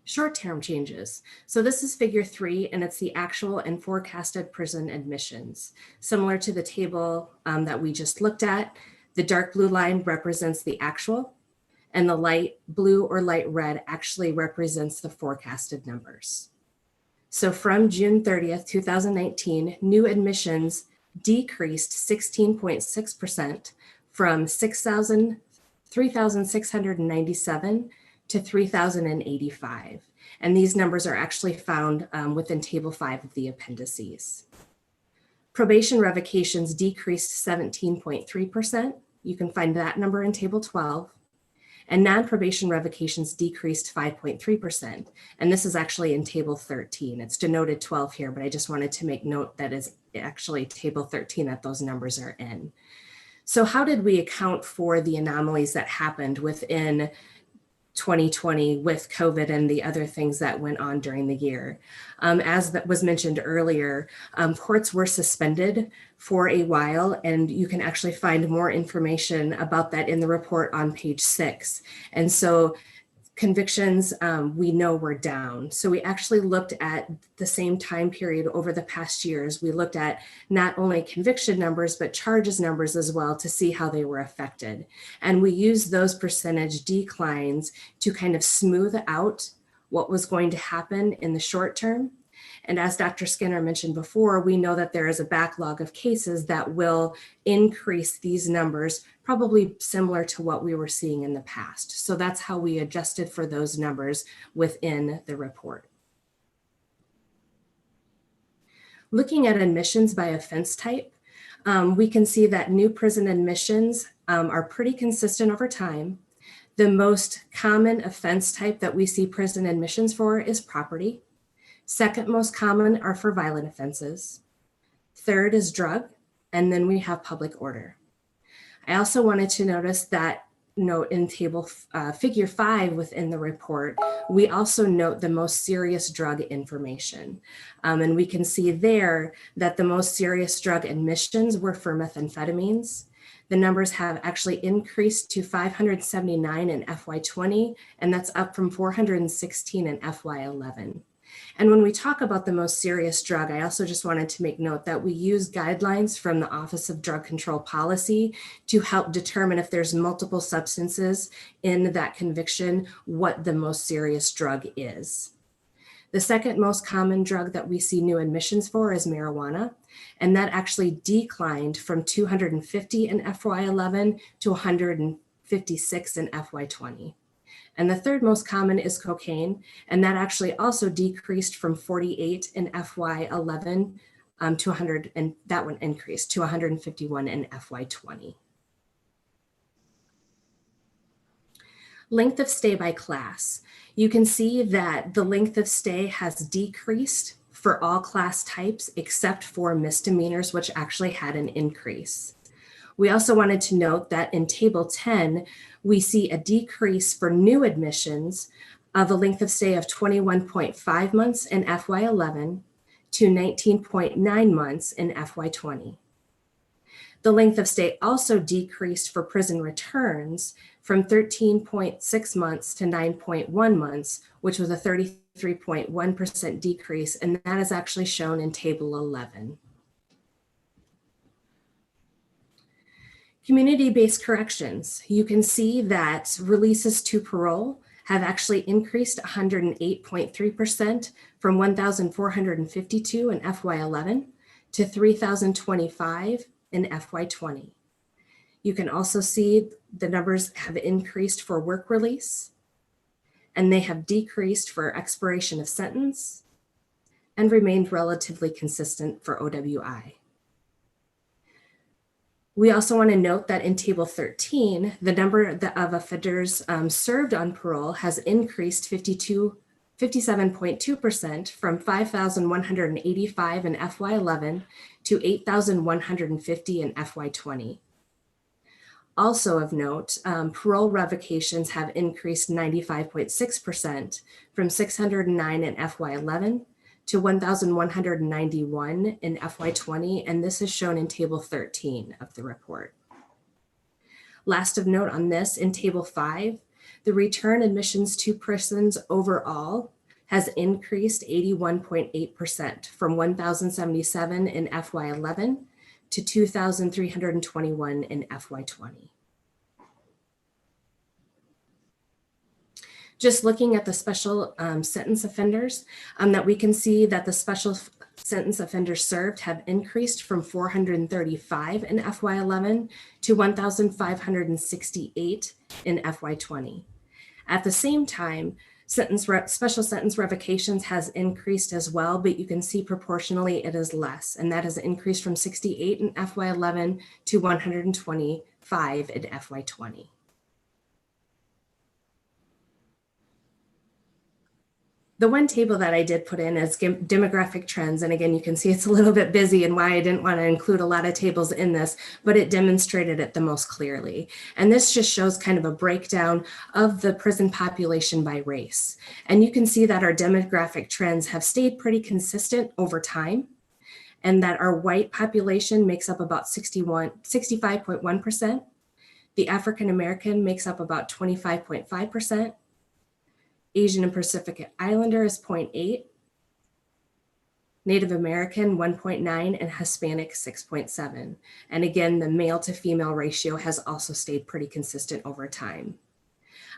Short-term changes. So this is figure 3, and it's the actual and forecasted prison admissions. Similar to the table that we just looked at, the dark blue line represents the actual, and the light blue or light red actually represents the forecasted numbers. So from June 30th, 2019, new admissions decreased 16.6% from 3,697 to 3,085. And these numbers are actually found within Table 5 of the appendices. Probation revocations decreased 17.3%. You can find that number in Table 12. And non-probation revocations decreased 5.3%. And this is actually in Table 13. It's denoted 12 here, but I just wanted to make note that is actually Table 13 that those numbers are in. So how did we account for the anomalies that happened within 2020 with COVID and the other things that went on during the year? As that was mentioned earlier, courts were suspended for a while, and you can actually find more information about that in the report on page 6. And so convictions we know were down. So we actually looked at the same time period over the past years. We looked at not only conviction numbers, but charges numbers as well to see how they were affected. And we used those percentage declines to kind of smooth out what was going to happen in the short term. And as Dr. Skinner mentioned before, we know that there is a backlog of cases that will increase these numbers, probably similar to what we were seeing in the past. So that's how we adjusted for those numbers within the report. Looking at admissions by offense type, we can see that new prison admissions are pretty consistent over time. The most common offense type that we see prison admissions for is property. Second most common are for violent offenses. Third is drug, and then we have public order. I also wanted to notice that in table figure 5 within the report, we also note the most serious drug information. And we can see there that the most serious drug admissions were for methamphetamines. The numbers have actually increased to 579 in FY20, and that's up from 416 in FY11. And when we talk about the most serious drug, I also just wanted to make note that we use guidelines from the Office of Drug Control Policy to help determine if there's multiple substances in that conviction, what the most serious drug is. The second most common drug that we see new admissions for is marijuana, and that actually declined from 250 in FY11 to 156 in FY20. And the third most common is cocaine, and that actually also decreased from 48 in FY11 to 100, and that one increased to 151 in FY20. Length of stay by class. You can see that the length of stay has decreased for all class types except for misdemeanors, which actually had an increase. We also wanted to note that in Table 10, we see a decrease for new admissions of a length of stay of 21.5 months in FY11 to 19.9 months in FY20. The length of stay also decreased for prison returns from 13.6 months to 9.1 months, which was a 33.1% decrease, and that is actually shown in Table 11. Community-based corrections. You can see that releases to parole have actually increased 108.3% from 1,452 in FY11 to 3,025 in FY20. You can also see the numbers have increased for work release, and they have decreased for expiration of sentence and remained relatively consistent for OWI. We also want to note that in Table 13, the number of offenders served on parole has increased 57.2% from 5,185 in FY11 to 8,150 in FY20. Also of note, parole revocations have increased 95.6% from 609 in FY11 to 1,191 in FY20, and this is shown in Table 13 of the report. Last of note on this, in Table 5, the return admissions to prisons overall has increased 81.8% from 1,077 in FY11 to 2,321 in FY20. Just looking at the special sentence offenders, that we can see that the special sentence offenders served have increased from 435 in FY11 to 1,568 in FY20. At the same time, special sentence revocations has increased as well, but you can see proportionally it is less, and that has increased from 68 in FY11 to 125 in FY20. The one table that I did put in is demographic trends. And again, you can see it's a little bit busy and why I didn't want to include a lot of tables in this, but it demonstrated it the most clearly. And this just shows kind of a breakdown of the prison population by race. And you can see that our demographic trends have stayed pretty consistent over time, and that our white population makes up about 65.1%. The African American makes up about 25.5%. Asian and Pacific Islander is 0.8, Native American 1.9, and Hispanic 6.7. And again, the male to female ratio has also stayed pretty consistent over time.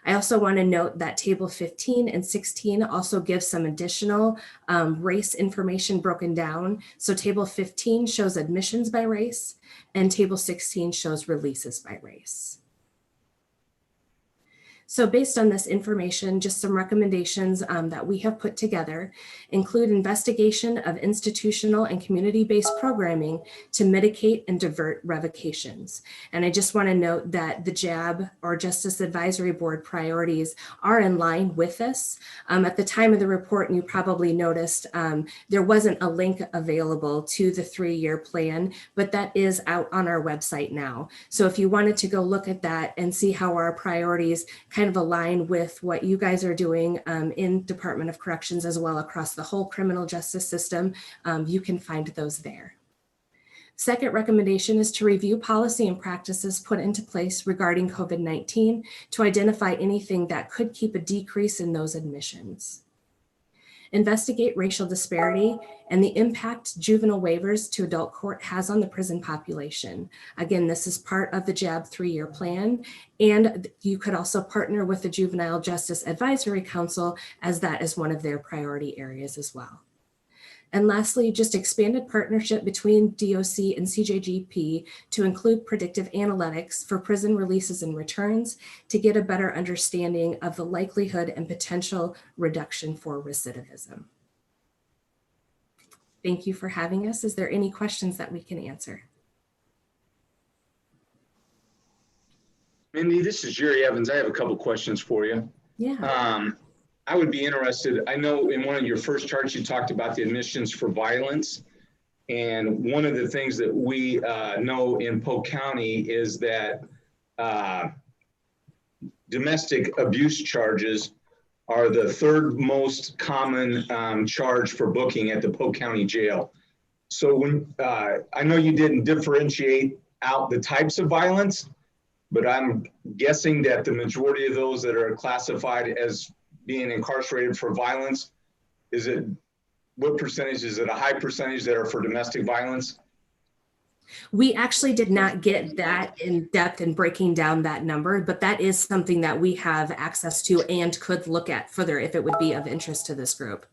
I also want to note that Table 15 and 16 also give some additional race information broken down. So Table 15 shows admissions by race, and Table 16 shows releases by race. So based on this information, just some recommendations that we have put together include investigation of institutional and community-based programming to mitigate and divert revocations. And I just want to note that the JAB, or Justice Advisory Board, priorities are in line with this. At the time of the report, and you probably noticed, there wasn't a link available to the 3-year plan, but that is out on our website now. So if you wanted to go look at that and see how our priorities kind of align with what you guys are doing in Department of Corrections as well across the whole criminal justice system, you can find those there. Second recommendation is to review policy and practices put into place regarding COVID-19 to identify anything that could keep a decrease in those admissions. Investigate racial disparity and the impact juvenile waivers to adult court has on the prison population. Again, this is part of the JAB 3-year plan, and you could also partner with the Juvenile Justice Advisory Council, as that is one of their priority areas as well. And lastly, just expanded partnership between DOC and CJGP to include predictive analytics for prison releases and returns to get a better understanding of the likelihood and potential reduction for recidivism. Thank you for having us. Is there any questions that we can answer? Mindy, this is Jerry Evans. I have a couple questions for you. Yeah. I would be interested, I know in one of your first charts, you talked about the admissions for violence. And one of the things that we know in Polk County is that domestic abuse charges are the 3rd most common charge for booking at the Polk County Jail. So when I know you didn't differentiate out the types of violence, but I'm guessing that the majority of those that are classified as being incarcerated for violence, what percentage, is it a high percentage that are for domestic violence? We actually did not get that in depth in breaking down that number, but that is something that we have access to and could look at further if it would be of interest to this group.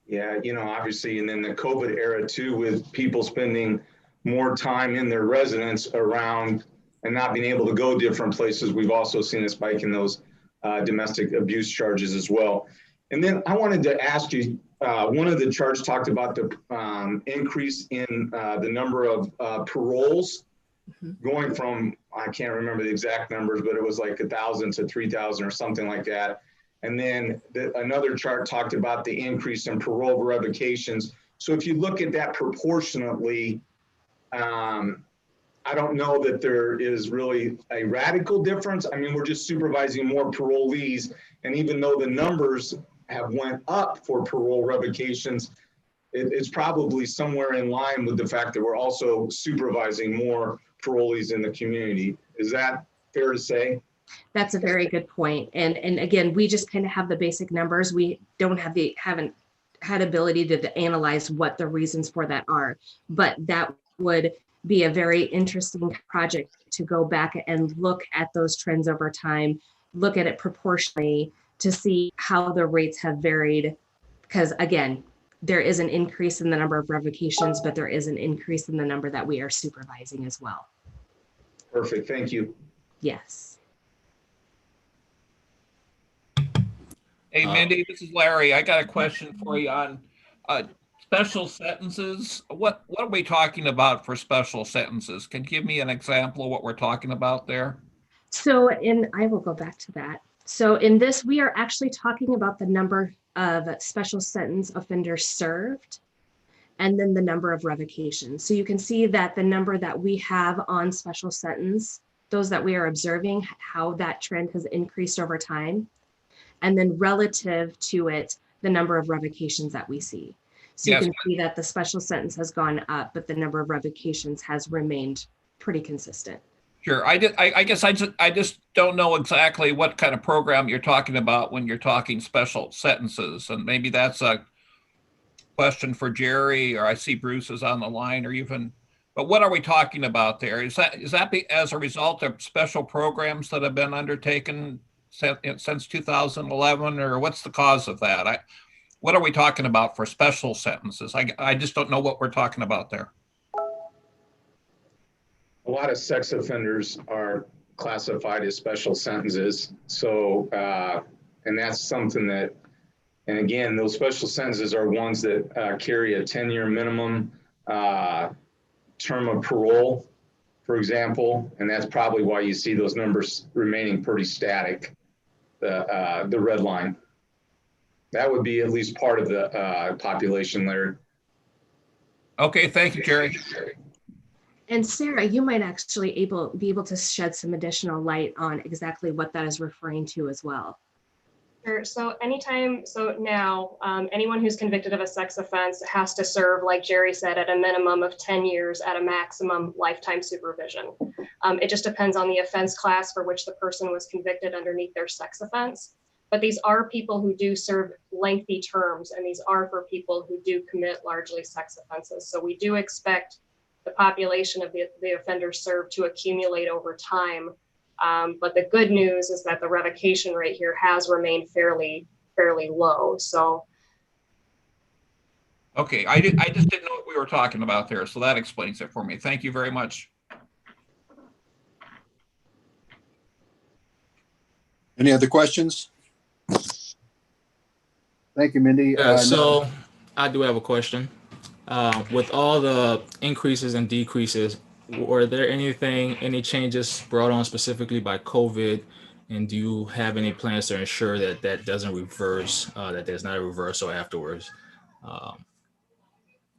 Yeah, you know, obviously, and then the COVID era too, with people spending more time in their residence around and not being able to go different places, we've also seen a spike in those domestic abuse charges as well. And then I wanted to ask you, one of the charts talked about the increase in the number of paroles going from, I can't remember the exact numbers, but it was like 1,000 to 3,000 or something like that. And then another chart talked about the increase in parole revocations. So if you look at that proportionately, I don't know that there is really a radical difference. I mean, we're just supervising more parolees. And even though the numbers have went up for parole revocations, it's probably somewhere in line with the fact that we're also supervising more parolees in the community. Is that fair to say? That's a very good point. And again, we just kind of have the basic numbers. We haven't had ability to analyze what the reasons for that are, but that would be a very interesting project to go back and look at those trends over time, look at it proportionally to see how the rates have varied. Because again, there is an increase in the number of revocations, but there is an increase in the number that we are supervising as well. Perfect, thank you. Yes. Hey, Mindy, this is Larry. I got a question for you on special sentences. What are we talking about for special sentences? Can you give me an example of what we're talking about there? So I will go back to that. So in this, we are actually talking about the number of special sentence offenders served and then the number of revocations. So you can see that the number that we have on special sentence, those that we are observing, how that trend has increased over time. And then relative to it, the number of revocations that we see. So Yes. you can see that the special sentence has gone up, but the number of revocations has remained pretty consistent. Sure. I guess I just don't know exactly what kind of program you're talking about when you're talking special sentences. And maybe that's a question for Jerry, or I see Bruce is on the line, or even, but what are we talking about there? Is that as a result of special programs that have been undertaken since 2011, or what's the cause of that? What are we talking about for special sentences? I just don't know what we're talking about there. A lot of sex offenders are classified as special sentences. So, and that's something that, and again, those special sentences are ones that carry a 10-year minimum term of parole, for example, and that's probably why you see those numbers remaining pretty static, the red line. That would be at least part of the population, Larry. Okay, thank you, Jerry. And Sarah, you might actually be able to shed some additional light on exactly what that is referring to as well. Sure. So now, anyone who's convicted of a sex offense has to serve, like Jerry said, at a minimum of 10 years at a maximum lifetime supervision. It just depends on the offense class for which the person was convicted underneath their sex offense. But these are people who do serve lengthy terms, and these are for people who do commit largely sex offenses. So we do expect the population of the offenders served to accumulate over time. But the good news is that the revocation rate here has remained fairly low. So. Okay, I just didn't know what we were talking about there, so that explains it for me. Thank you very much. Any other questions? Thank you, Mindy. So I do have a question. With all the increases and decreases, were there any changes brought on specifically by COVID? And do you have any plans to ensure that that doesn't reverse, that there's not a reversal afterwards?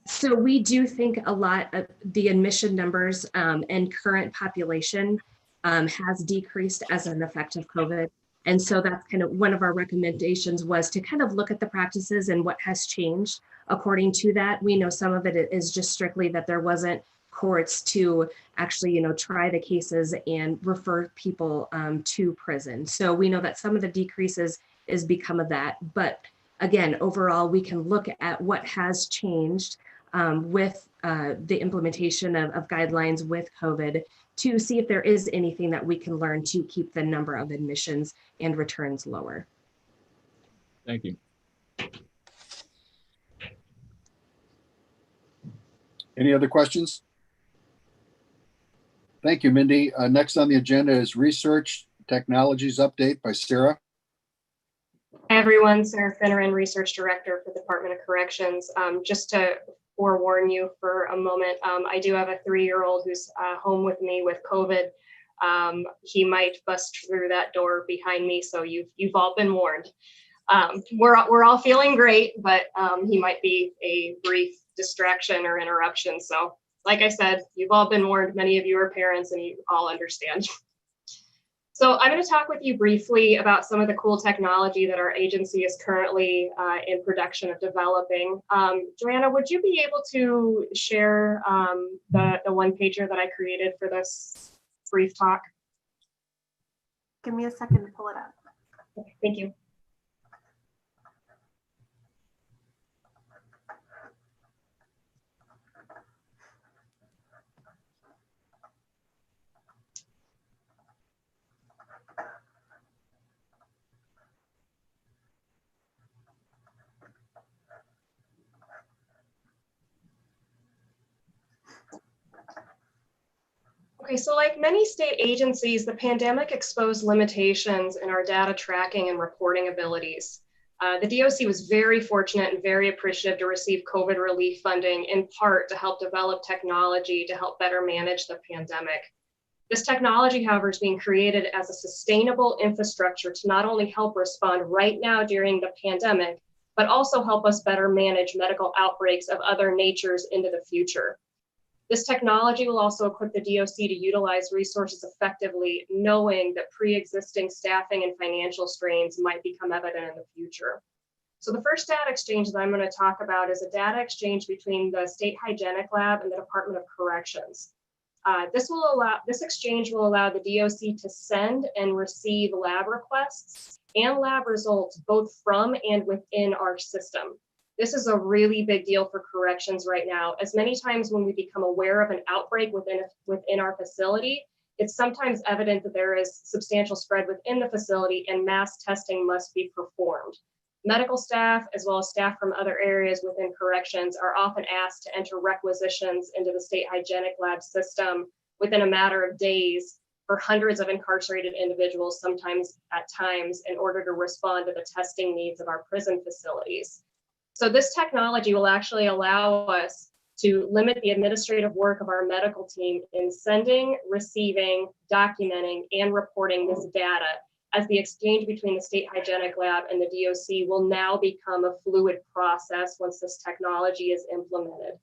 So we do think a lot of the admission numbers and current population has decreased as an effect of COVID. And so that's kind of one of our recommendations, was to kind of look at the practices and what has changed according to that. We know some of it is just strictly that there wasn't courts to actually, try the cases and refer people to prison. So we know that some of the decreases is become of that. But again, overall, we can look at what has changed with the implementation of guidelines with COVID to see if there is anything that we can learn to keep the number of admissions and returns lower. Thank you. Any other questions? Thank you, Mindy. Next on the agenda is Research Technologies Update by Sarah. Hi, everyone. Sarah Finneran, Research Director for the Department of Corrections. Just to forewarn you for a moment, I do have a 3-year-old who's home with me with COVID. He might bust through that door behind me, so you've all been warned. We're all feeling great, but he might be a brief distraction or interruption. So, like I said, you've all been warned. Many of you are parents, and you all understand. So I'm going to talk with you briefly about some of the cool technology that our agency is currently in production of developing. Joanna, would you be able to share the one pager that I created for this brief talk? Give me a second to pull it up. Okay, thank you. Okay, so like many state agencies, the pandemic exposed limitations in our data tracking and reporting abilities. The DOC was very fortunate and very appreciative to receive COVID relief funding, in part to help develop technology to help better manage the pandemic. This technology, however, is being created as a sustainable infrastructure to not only help respond right now during the pandemic, but also help us better manage medical outbreaks of other natures into the future. This technology will also equip the DOC to utilize resources effectively, knowing that pre-existing staffing and financial strains might become evident in the future. So the first data exchange that I'm going to talk about is a data exchange between the State Hygienic Lab and the Department of Corrections. This exchange will allow the DOC to send and receive lab requests and lab results both from and within our system. This is a really big deal for corrections right now, as many times when we become aware of an outbreak within our facility, it's sometimes evident that there is substantial spread within the facility and mass testing must be performed. Medical staff, as well as staff from other areas within corrections, are often asked to enter requisitions into the State Hygienic Lab system within a matter of days for hundreds of incarcerated individuals, sometimes at times, in order to respond to the testing needs of our prison facilities. So this technology will actually allow us to limit the administrative work of our medical team in sending, receiving, documenting, and reporting this data, as the exchange between the State Hygienic Lab and the DOC will now become a fluid process once this technology is implemented.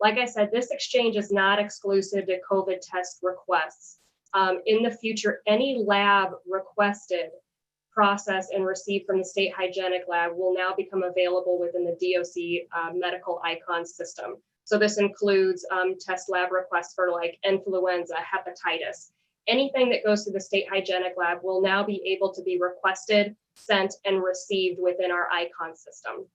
Like I said, this exchange is not exclusive to COVID test requests. In the future, any lab requested, process, and received from the State Hygienic Lab will now become available within the DOC medical icon system. So this includes test lab requests for like influenza, hepatitis. Anything that goes to the State Hygienic Lab will now be able to be requested, sent, and received within our icon system.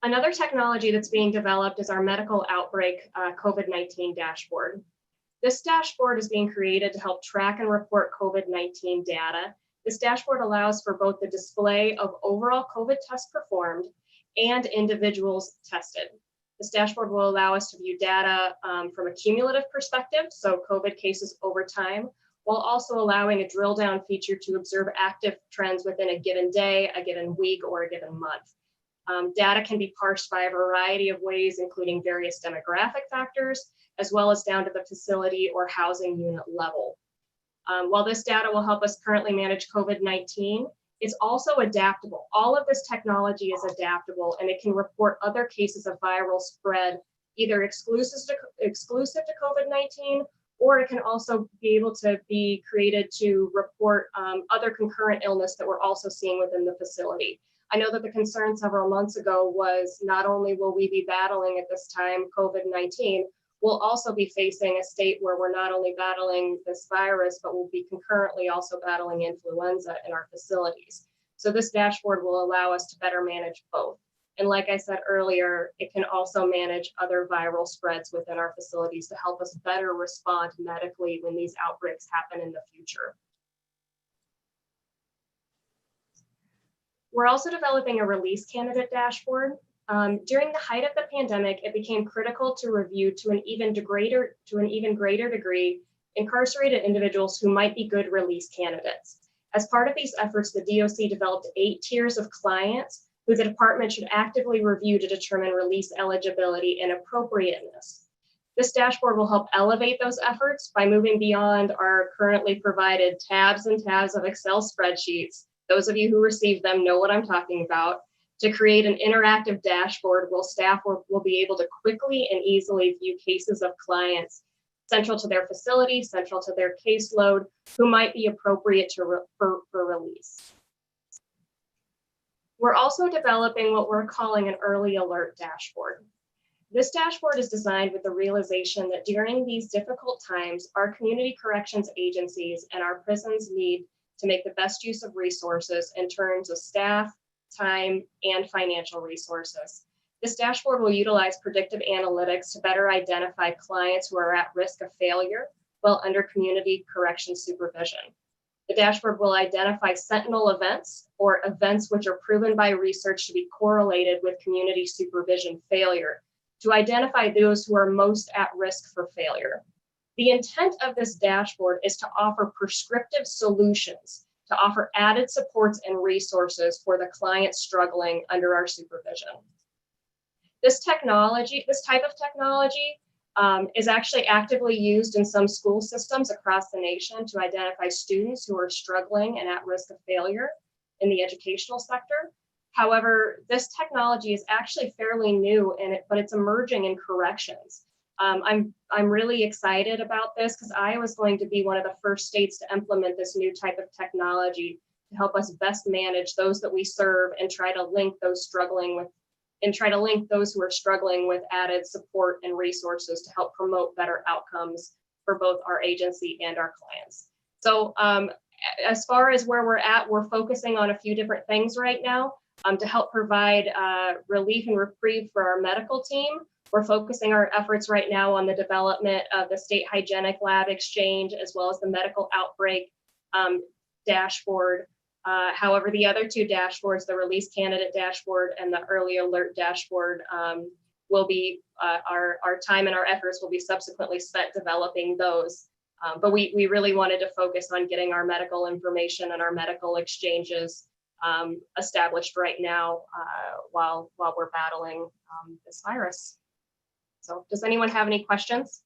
Another technology that's being developed is our medical outbreak COVID-19 dashboard. This dashboard is being created to help track and report COVID-19 data. This dashboard allows for both the display of overall COVID tests performed and individuals tested. This dashboard will allow us to view data from a cumulative perspective, so COVID cases over time, while also allowing a drill down feature to observe active trends within a given day, a given week, or a given month. Data can be parsed by a variety of ways, including various demographic factors, as well as down to the facility or housing unit level. While this data will help us currently manage COVID-19, it's also adaptable. All of this technology is adaptable, and it can report other cases of viral spread, either exclusive to COVID-19, or it can also be able to be created to report other concurrent illness that we're also seeing within the facility. I know that the concern several months ago was not only will we be battling at this time COVID-19, we'll also be facing a state where we're not only battling this virus, but we'll be concurrently also battling influenza in our facilities. So this dashboard will allow us to better manage both. And like I said earlier, it can also manage other viral spreads within our facilities to help us better respond medically when these outbreaks happen in the future. We're also developing a release candidate dashboard. During the height of the pandemic, it became critical to review to an even greater degree incarcerated individuals who might be good release candidates. As part of these efforts, the DOC developed 8 tiers of clients who the department should actively review to determine release eligibility and appropriateness. This dashboard will help elevate those efforts by moving beyond our currently provided tabs and tabs of Excel spreadsheets. Those of you who receive them know what I'm talking about. To create an interactive dashboard where staff will be able to quickly and easily view cases of clients, central to their facility, central to their caseload, who might be appropriate for release. We're also developing what we're calling an early alert dashboard. This dashboard is designed with the realization that during these difficult times, our community corrections agencies and our prisons need to make the best use of resources in terms of staff, time, and financial resources. This dashboard will utilize predictive analytics to better identify clients who are at risk of failure while under community corrections supervision. The dashboard will identify sentinel events or events which are proven by research to be correlated with community supervision failure to identify those who are most at risk for failure. The intent of this dashboard is to offer prescriptive solutions, to offer added supports and resources for the clients struggling under our supervision. This type of technology is actually actively used in some school systems across the nation to identify students who are struggling and at risk of failure in the educational sector. However, this technology is actually fairly new, but it's emerging in corrections. I'm really excited about this because Iowa is going to be one of the first states to implement this new type of technology to help us best manage those that we serve and try to link those who are struggling with added support and resources to help promote better outcomes for both our agency and our clients. So as far as where we're at, we're focusing on a few different things right now to help provide relief and reprieve for our medical team. We're focusing our efforts right now on the development of the State Hygienic Lab Exchange, as well as the medical outbreak dashboard. However, the other two dashboards, the release candidate dashboard and the early alert dashboard, will be our time and our efforts will be subsequently spent developing those. But we really wanted to focus on getting our medical information and our medical exchanges established right now while we're battling this virus. So does anyone have any questions?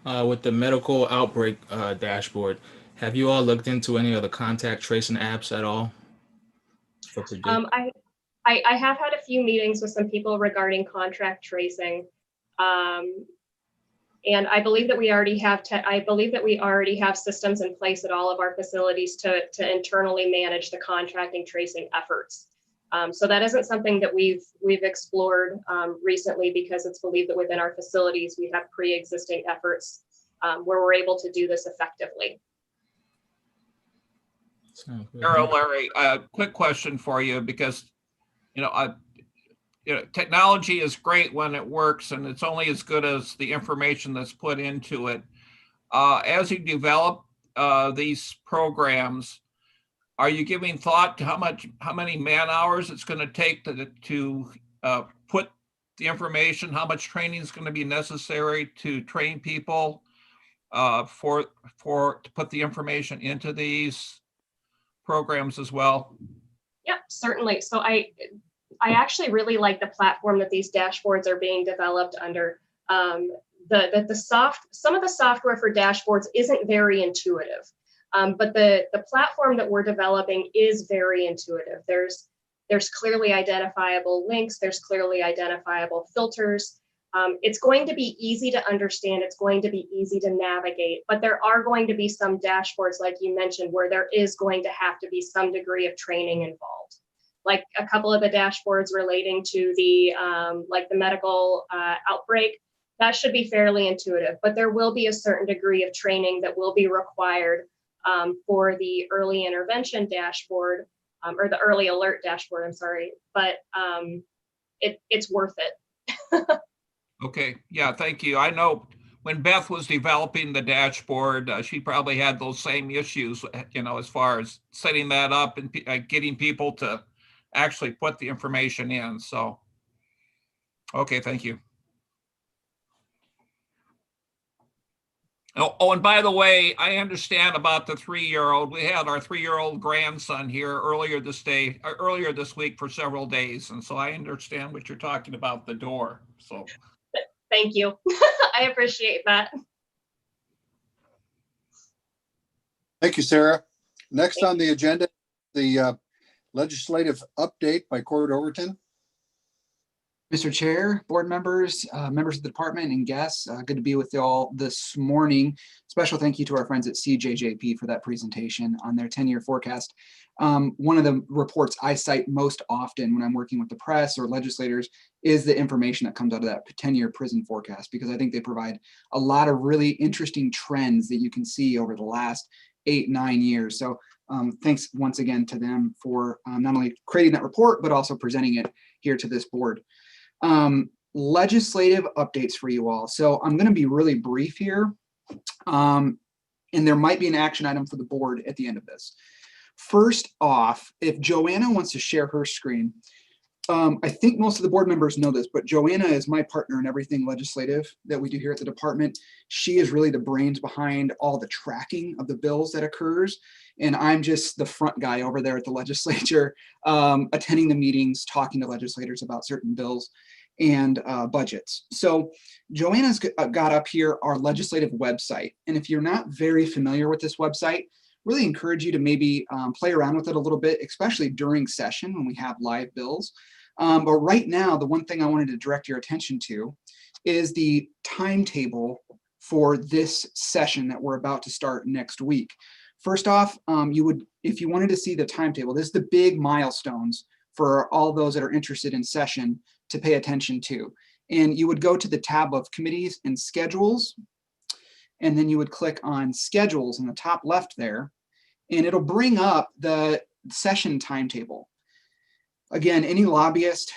With the medical outbreak dashboard, have you all looked into any of the contact tracing apps at all? I have had a few meetings with some people regarding contract tracing. And I believe that we already have systems in place at all of our facilities to internally manage the contracting tracing efforts. So that isn't something that we've explored recently because it's believed that within our facilities we have pre-existing efforts where we're able to do this effectively. Larry, a quick question for you because technology is great when it works, and it's only as good as the information that's put into it. As you develop these programs, are you giving thought to how many man hours it's going to take to put the information? How much training is going to be necessary to train people to put the information into these programs as well? Yeah, certainly. So I actually really like the platform that these dashboards are being developed under. Some of the software for dashboards isn't very intuitive, but the platform that we're developing is very intuitive. There's clearly identifiable links. There's clearly identifiable filters. It's going to be easy to understand. It's going to be easy to navigate, but there are going to be some dashboards, like you mentioned, where there is going to have to be some degree of training involved. Like a couple of the dashboards relating to the medical outbreak, that should be fairly intuitive, but there will be a certain degree of training that will be required for the early intervention dashboard or the early alert dashboard, I'm sorry, but it's worth it. Okay, yeah, thank you. I know when Beth was developing the dashboard, she probably had those same issues, as far as setting that up and getting people to actually put the information in. So, okay, thank you. Oh, and by the way, I understand about the 3-year-old. We had our 3-year-old grandson here earlier this week for several days, and so I understand what you're talking about, the door. So, thank you. I appreciate that. Thank you, Sarah. Next on the agenda, the Legislative update by Cord Overton. Mr. Chair, board members, members of the department, and guests, good to be with you all this morning. Special thank you to our friends at CJJP for that presentation on their 10-year forecast. One of the reports I cite most often when I'm working with the press or legislators is the information that comes out of that 10-year prison forecast, because I think they provide a lot of really interesting trends that you can see over the last 8-9 years. So thanks once again to them for not only creating that report, but also presenting it here to this board. Legislative updates for you all. So I'm going to be really brief here, and there might be an action item for the board at the end of this. First off, if Joanna wants to share her screen, I think most of the board members know this, but Joanna is my partner in everything legislative that we do here at the department. She is really the brains behind all the tracking of the bills that occurs. And I'm just the front guy over there at the legislature, attending the meetings, talking to legislators about certain bills and budgets. So Joanna's got up here our legislative website. And if you're not very familiar with this website, really encourage you to maybe play around with it a little bit, especially during session when we have live bills. But right now, the one thing I wanted to direct your attention to is the timetable for this session that we're about to start next week. First off, if you wanted to see the timetable, this is the big milestones for all those that are interested in session to pay attention to. And you would go to the tab of committees and schedules, and then you would click on schedules in the top left there, and it'll bring up the session timetable. Again, any lobbyist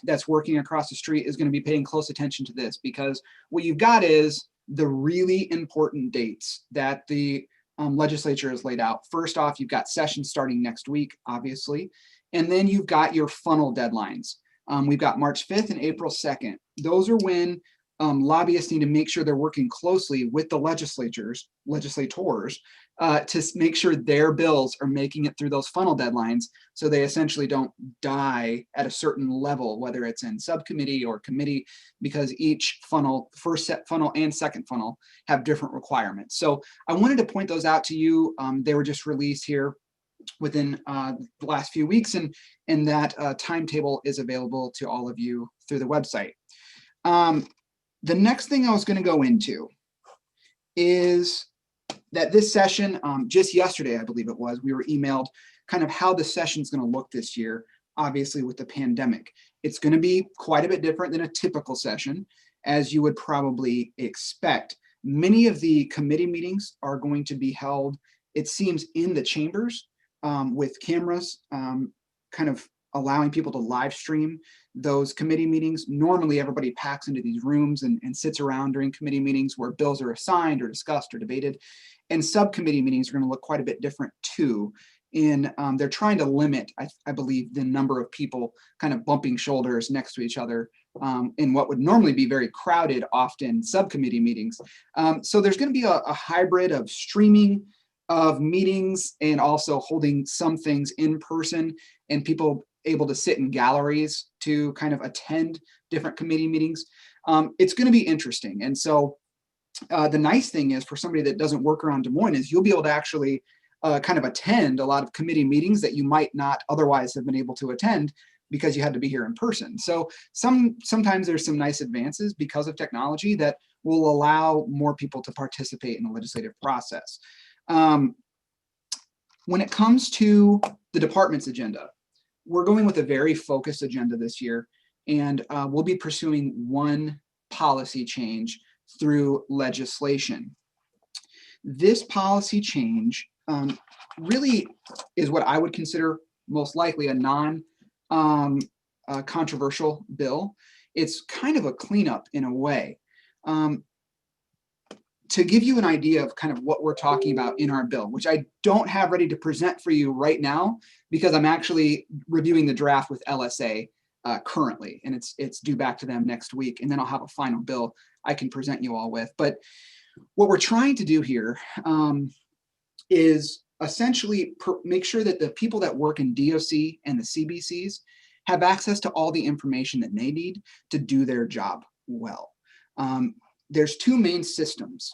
that's working across the street is going to be paying close attention to this, because what you've got is the really important dates that the legislature has laid out. First off, you've got sessions starting next week, obviously, and then you've got your funnel deadlines. We've got March 5th and April 2nd. Those are when lobbyists need to make sure they're working closely with the legislators to make sure their bills are making it through those funnel deadlines, so they essentially don't die at a certain level, whether it's in subcommittee or committee, because each funnel, first set funnel and second funnel, have different requirements. So I wanted to point those out to you. They were just released here within the last few weeks, and that timetable is available to all of you through the website. The next thing I was going to go into is that this session, just yesterday, I believe it was, we were emailed kind of how the session's going to look this year, obviously with the pandemic. It's going to be quite a bit different than a typical session, as you would probably expect. Many of the committee meetings are going to be held, it seems, in the chambers with cameras, kind of allowing people to live stream those committee meetings. Normally, everybody packs into these rooms and sits around during committee meetings where bills are assigned or discussed or debated. And subcommittee meetings are going to look quite a bit different too. They're trying to limit, I believe, the number of people kind of bumping shoulders next to each other in what would normally be very crowded, often subcommittee meetings. So there's going to be a hybrid of streaming of meetings and also holding some things in person, and people able to sit in galleries to kind of attend different committee meetings. It's going to be interesting. And so the nice thing is, for somebody that doesn't work around Des Moines, is you'll be able to actually kind of attend a lot of committee meetings that you might not otherwise have been able to attend because you had to be here in person. So sometimes there's some nice advances because of technology that will allow more people to participate in the legislative process. When it comes to the department's agenda, we're going with a very focused agenda this year, and we'll be pursuing one policy change through legislation. This policy change really is what I would consider most likely a non-controversial bill. It's kind of a cleanup in a way. To give you an idea of kind of what we're talking about in our bill, which I don't have ready to present for you right now, because I'm actually reviewing the draft with LSA currently, and it's due back to them next week, and then I'll have a final bill I can present you all with. But what we're trying to do here is essentially make sure that the people that work in DOC and the CBCs have access to all the information that they need to do their job well. There's two main systems,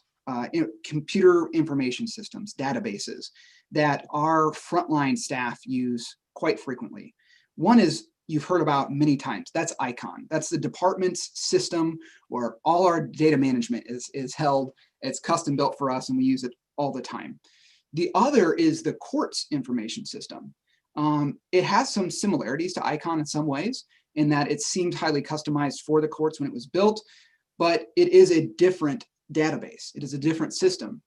computer information systems, databases, that our frontline staff use quite frequently. One is you've heard about many times. That's ICON. That's the department's system where all our data management is held. It's custom built for us and we use it all the time. The other is the courts information system. It has some similarities to ICON in some ways in that it seemed highly customized for the courts when it was built, but it is a different database. It is a different system.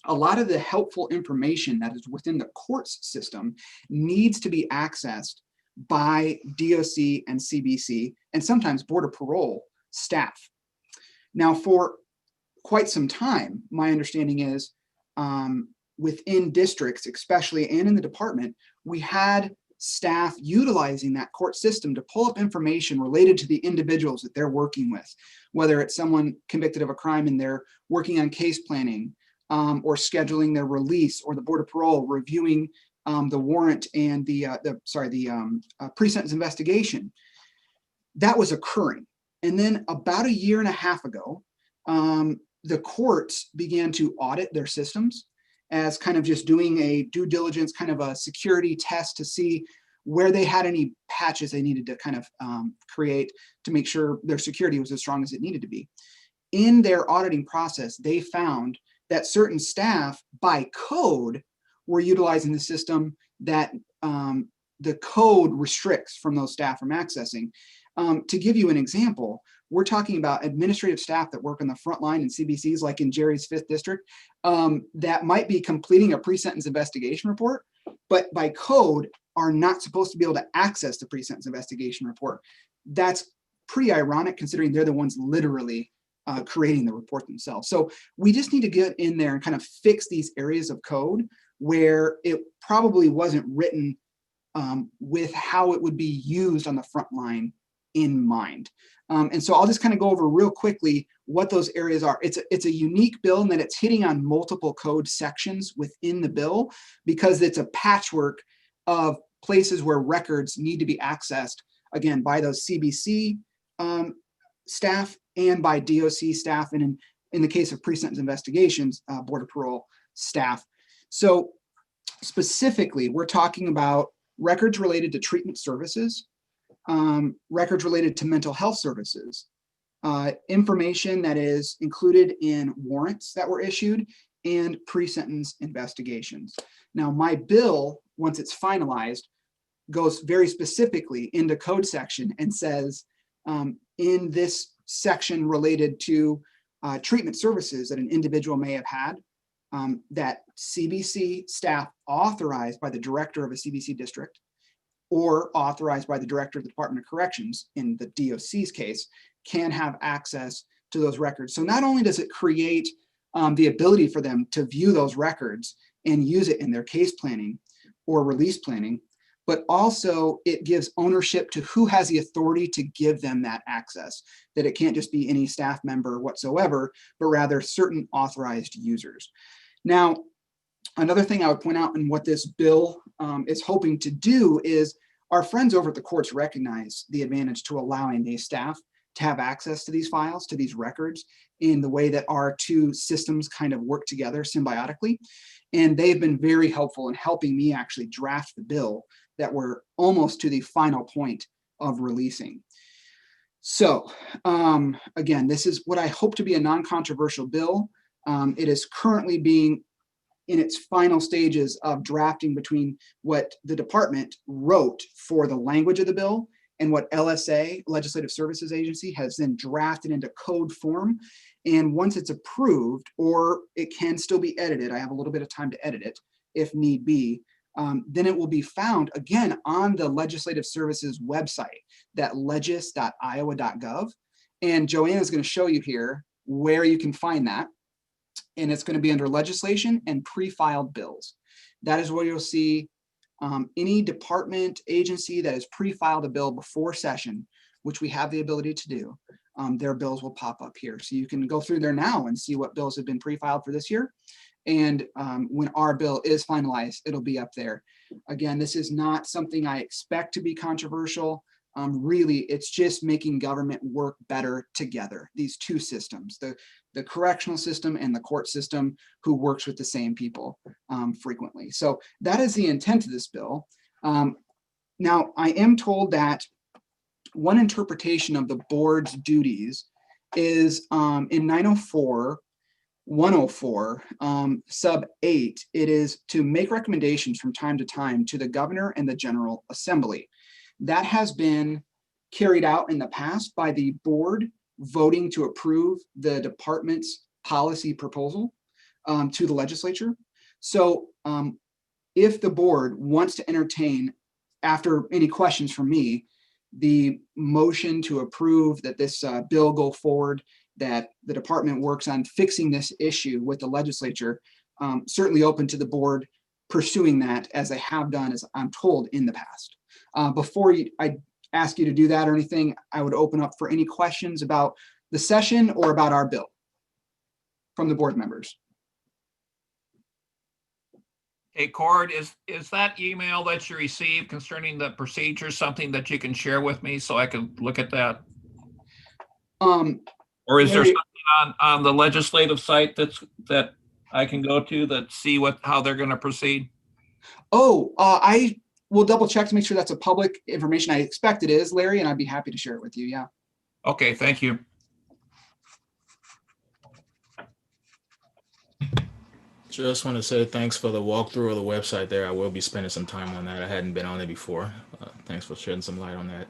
A lot of the helpful information that is within the courts system needs to be accessed by DOC and CBC and sometimes Board of Parole staff. Now, for quite some time, my understanding is within districts, especially and in the department, we had staff utilizing that court system to pull up information related to the individuals that they're working with, whether it's someone convicted of a crime and they're working on case planning or scheduling their release, or the Board of Parole reviewing the warrant and the pre-sentence investigation. That was occurring. And then about 1.5 years ago, the courts began to audit their systems as kind of just doing a due diligence, kind of a security test to see where they had any patches they needed to kind of create to make sure their security was as strong as it needed to be. In their auditing process, they found that certain staff by code were utilizing the system that the code restricts from those staff from accessing. To give you an example, we're talking about administrative staff that work on the front line in CBCs, like in Jerry's 5th district, that might be completing a pre-sentence investigation report, but by code are not supposed to be able to access the pre-sentence investigation report. That's pretty ironic considering they're the ones literally creating the report themselves. So we just need to get in there and kind of fix these areas of code where it probably wasn't written with how it would be used on the front line in mind. And so I'll just kind of go over real quickly what those areas are. It's a unique bill in that it's hitting on multiple code sections within the bill because it's a patchwork of places where records need to be accessed, again, by those CBC staff and by DOC staff, and in the case of pre-sentence investigations, Board of Parole staff. So specifically, we're talking about records related to treatment services, records related to mental health services, information that is included in warrants that were issued, and pre-sentence investigations. Now, my bill, once it's finalized, goes very specifically into code section and says, in this section related to treatment services that an individual may have had, that CBC staff authorized by the director of a CBC district or authorized by the director of the Department of Corrections, in the DOC's case, can have access to those records. So not only does it create the ability for them to view those records and use it in their case planning or release planning, but also it gives ownership to who has the authority to give them that access, that it can't just be any staff member whatsoever, but rather certain authorized users. Now, another thing I would point out in what this bill is hoping to do is our friends over at the courts recognize the advantage to allowing these staff to have access to these files, to these records, in the way that our two systems kind of work together symbiotically. And they've been very helpful in helping me actually draft the bill that we're almost to the final point of releasing. So again, this is what I hope to be a non-controversial bill. It is currently being in its final stages of drafting between what the department wrote for the language of the bill and what LSA, Legislative Services Agency, has then drafted into code form. And once it's approved, or it can still be edited, I have a little bit of time to edit it if need be, then it will be found again on the Legislative Services website, that legis.iowa.gov. And Joanna is going to show you here where you can find that. And it's going to be under legislation and pre-filed bills. That is where you'll see any department, agency that has pre-filed a bill before session, which we have the ability to do. Their bills will pop up here. So you can go through there now and see what bills have been pre-filed for this year. And when our bill is finalized, it'll be up there. Again, this is not something I expect to be controversial. Really, it's just making government work better together. These two systems, the correctional system and the court system, who works with the same people frequently. So that is the intent of this bill. Now, I am told that one interpretation of the board's duties is in 904, 104, sub 8, it is to make recommendations from time to time to the governor and the General Assembly. That has been carried out in the past by the board voting to approve the department's policy proposal to the legislature. So if the board wants to entertain, after any questions from me, the motion to approve that this bill go forward, that the department works on fixing this issue with the legislature, certainly open to the board pursuing that as they have done, as I'm told, in the past. Before I ask you to do that or anything, I would open up for any questions about the session or about our bill from the board members. Hey, Cord, is that email that you received concerning the procedure something that you can share with me so I can look at that? Or is there something on the legislative site that I can go to that see how they're going to proceed? Oh, I will double check to make sure that's a public information. I expect it is, Larry, and I'd be happy to share it with you. Yeah. Okay, thank you. Just want to say thanks for the walkthrough of the website there. I will be spending some time on that. I hadn't been on it before. Thanks for shedding some light on that.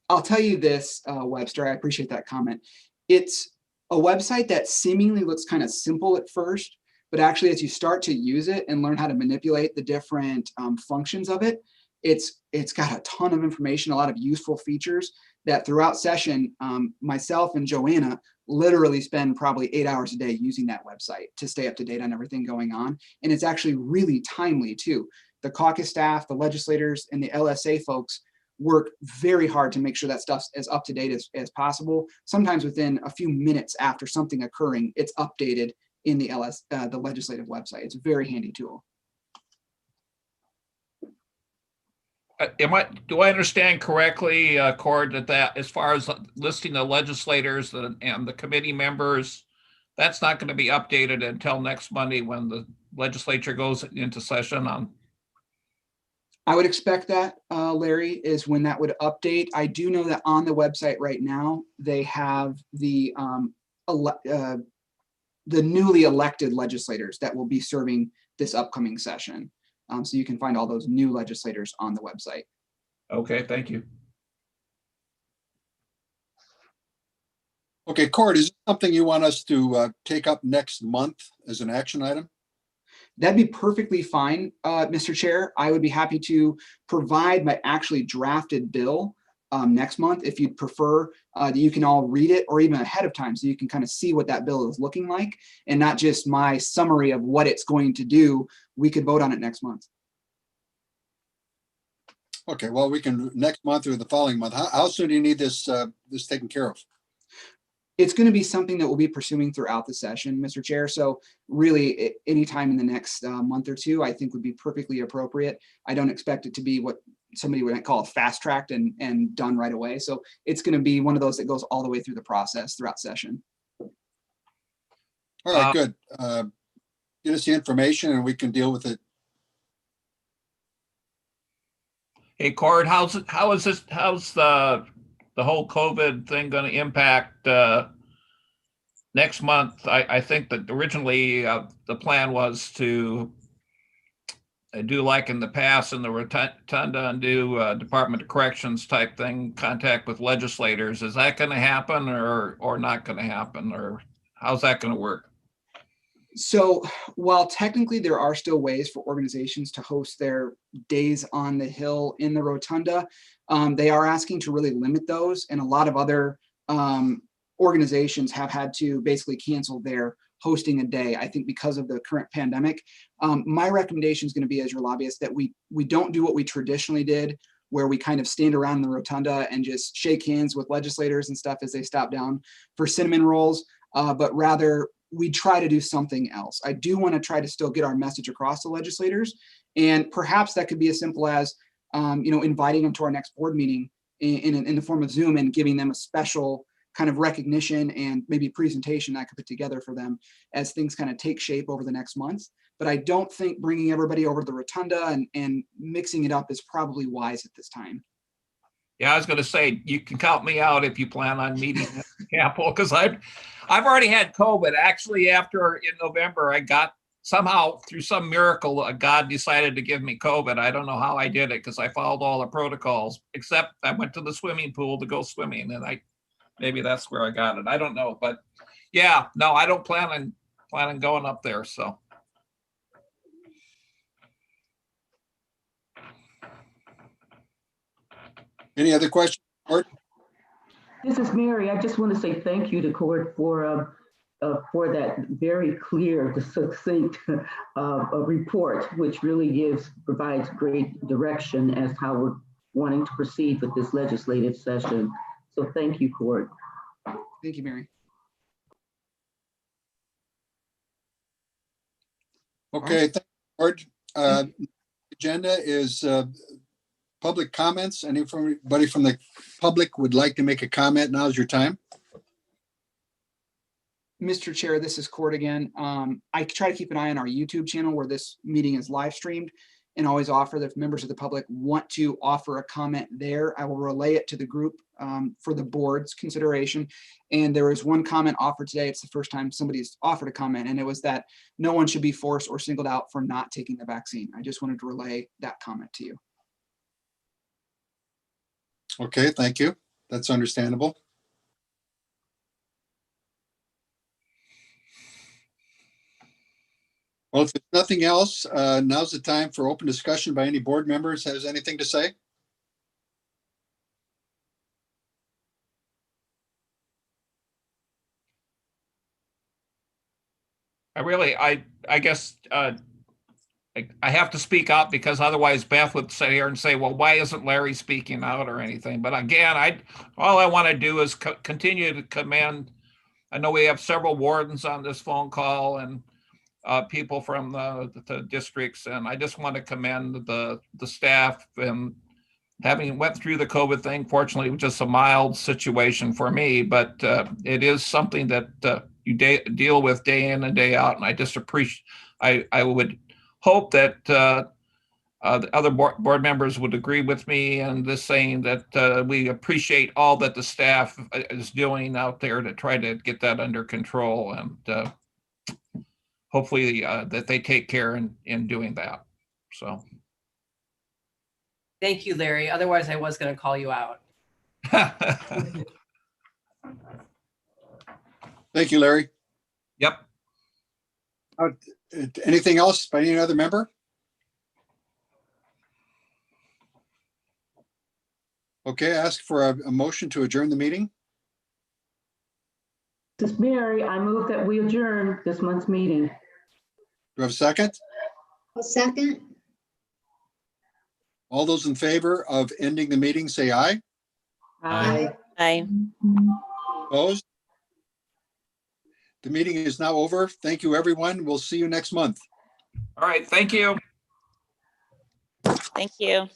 I'll tell you this, Webster, I appreciate that comment. It's a website that seemingly looks kind of simple at first, but actually as you start to use it and learn how to manipulate the different functions of it, it's got a ton of information, a lot of useful features that throughout session, myself and Joanna literally spend probably 8 hours a day using that website to stay up to date on everything going on. And it's actually really timely too. The caucus staff, the legislators, and the LSA folks work very hard to make sure that stuff's as up to date as possible. Sometimes within a few minutes after something occurring, it's updated in the legislative website. It's a very handy tool. Do I understand correctly, Cord, that as far as listing the legislators and the committee members, that's not going to be updated until next Monday when the legislature goes into session on? I would expect that, Larry, is when that would update. I do know that on the website right now, they have the newly elected legislators that will be serving this upcoming session. So you can find all those new legislators on the website. Okay, thank you. Okay, Cord, is it something you want us to take up next month as an action item? That'd be perfectly fine, Mr. Chair. I would be happy to provide my actually drafted bill next month if you'd prefer. That you can all read it or even ahead of time so you can kind of see what that bill is looking like and not just my summary of what it's going to do. We could vote on it next month. Okay, well, we can next month or the following month. How soon do you need this taken care of? It's going to be something that we'll be pursuing throughout the session, Mr. Chair. So really anytime in the next month or two, I think would be perfectly appropriate. I don't expect it to be what somebody would call fast-tracked and done right away. So it's going to be one of those that goes all the way through the process throughout session. All right, good. Get us the information and we can deal with it. Hey, Cord, how's the whole COVID thing going to impact next month? I think that originally the plan was to do like in the past in the rotunda and do Department of Corrections type thing, contact with legislators. Is that going to happen or not going to happen, or how's that going to work? So while technically there are still ways for organizations to host their days on the Hill in the rotunda, they are asking to really limit those. And a lot of other organizations have had to basically cancel their hosting a day, I think because of the current pandemic. My recommendation is going to be, as your lobbyist, that we don't do what we traditionally did, where we kind of stand around the rotunda and just shake hands with legislators and stuff as they stop down for cinnamon rolls, but rather we try to do something else. I do want to try to still get our message across to legislators, and perhaps that could be as simple as inviting them to our next board meeting in the form of Zoom and giving them a special kind of recognition and maybe presentation I could put together for them as things kind of take shape over the next month. But I don't think bringing everybody over to the rotunda and mixing it up is probably wise at this time. Yeah, I was going to say, you can count me out if you plan on meeting at the Capitol, because I've already had COVID. Actually, after in November, I got somehow through some miracle, God decided to give me COVID. I don't know how I did it because I followed all the protocols, except I went to the swimming pool to go swimming, and maybe that's where I got it. I don't know, but yeah, no, I don't plan on going up there. So. Any other questions? Art? This is Mary. I just want to say thank you to Court for that very clear, succinct report, which really provides great direction as how we're wanting to proceed with this legislative session. So thank you, Court. Thank you, Mary. Okay, thank you, Art. Agenda is public comments. Anybody from the public would like to make a comment? Now's your time. Mr. Chair, this is Court again. I try to keep an eye on our YouTube channel where this meeting is live streamed, and always offer that if members of the public want to offer a comment there, I will relay it to the group for the board's consideration. And there was one comment offered today. It's the first time somebody's offered a comment, and it was that no one should be forced or singled out for not taking the vaccine. I just wanted to relay that comment to you. Okay, thank you. That's understandable. Well, if there's nothing else, now's the time for open discussion by any board members. Has anything to say? I guess I have to speak out because otherwise Beth would sit here and say, well, why isn't Larry speaking out or anything? But again, all I want to do is continue to commend. I know we have several wardens on this phone call and people from the districts, and I just want to commend the staff. And having went through the COVID thing, fortunately, it was just a mild situation for me, but it is something that you deal with day in and day out. And I just appreciate, I would hope that the other board members would agree with me and this saying that we appreciate all that the staff is doing out there to try to get that under control, and hopefully that they take care in doing that. So. Thank you, Larry. Otherwise, I was going to call you out. Thank you, Larry. Yep. Anything else by any other member? Okay, ask for a motion to adjourn the meeting. This is Mary. I move that we adjourn this month's meeting. Do you have a second? A second. All those in favor of ending the meeting, say aye. Aye. Aye. Opposed? The meeting is now over. Thank you, everyone. We'll see you next month. All right. Thank you. Thank you.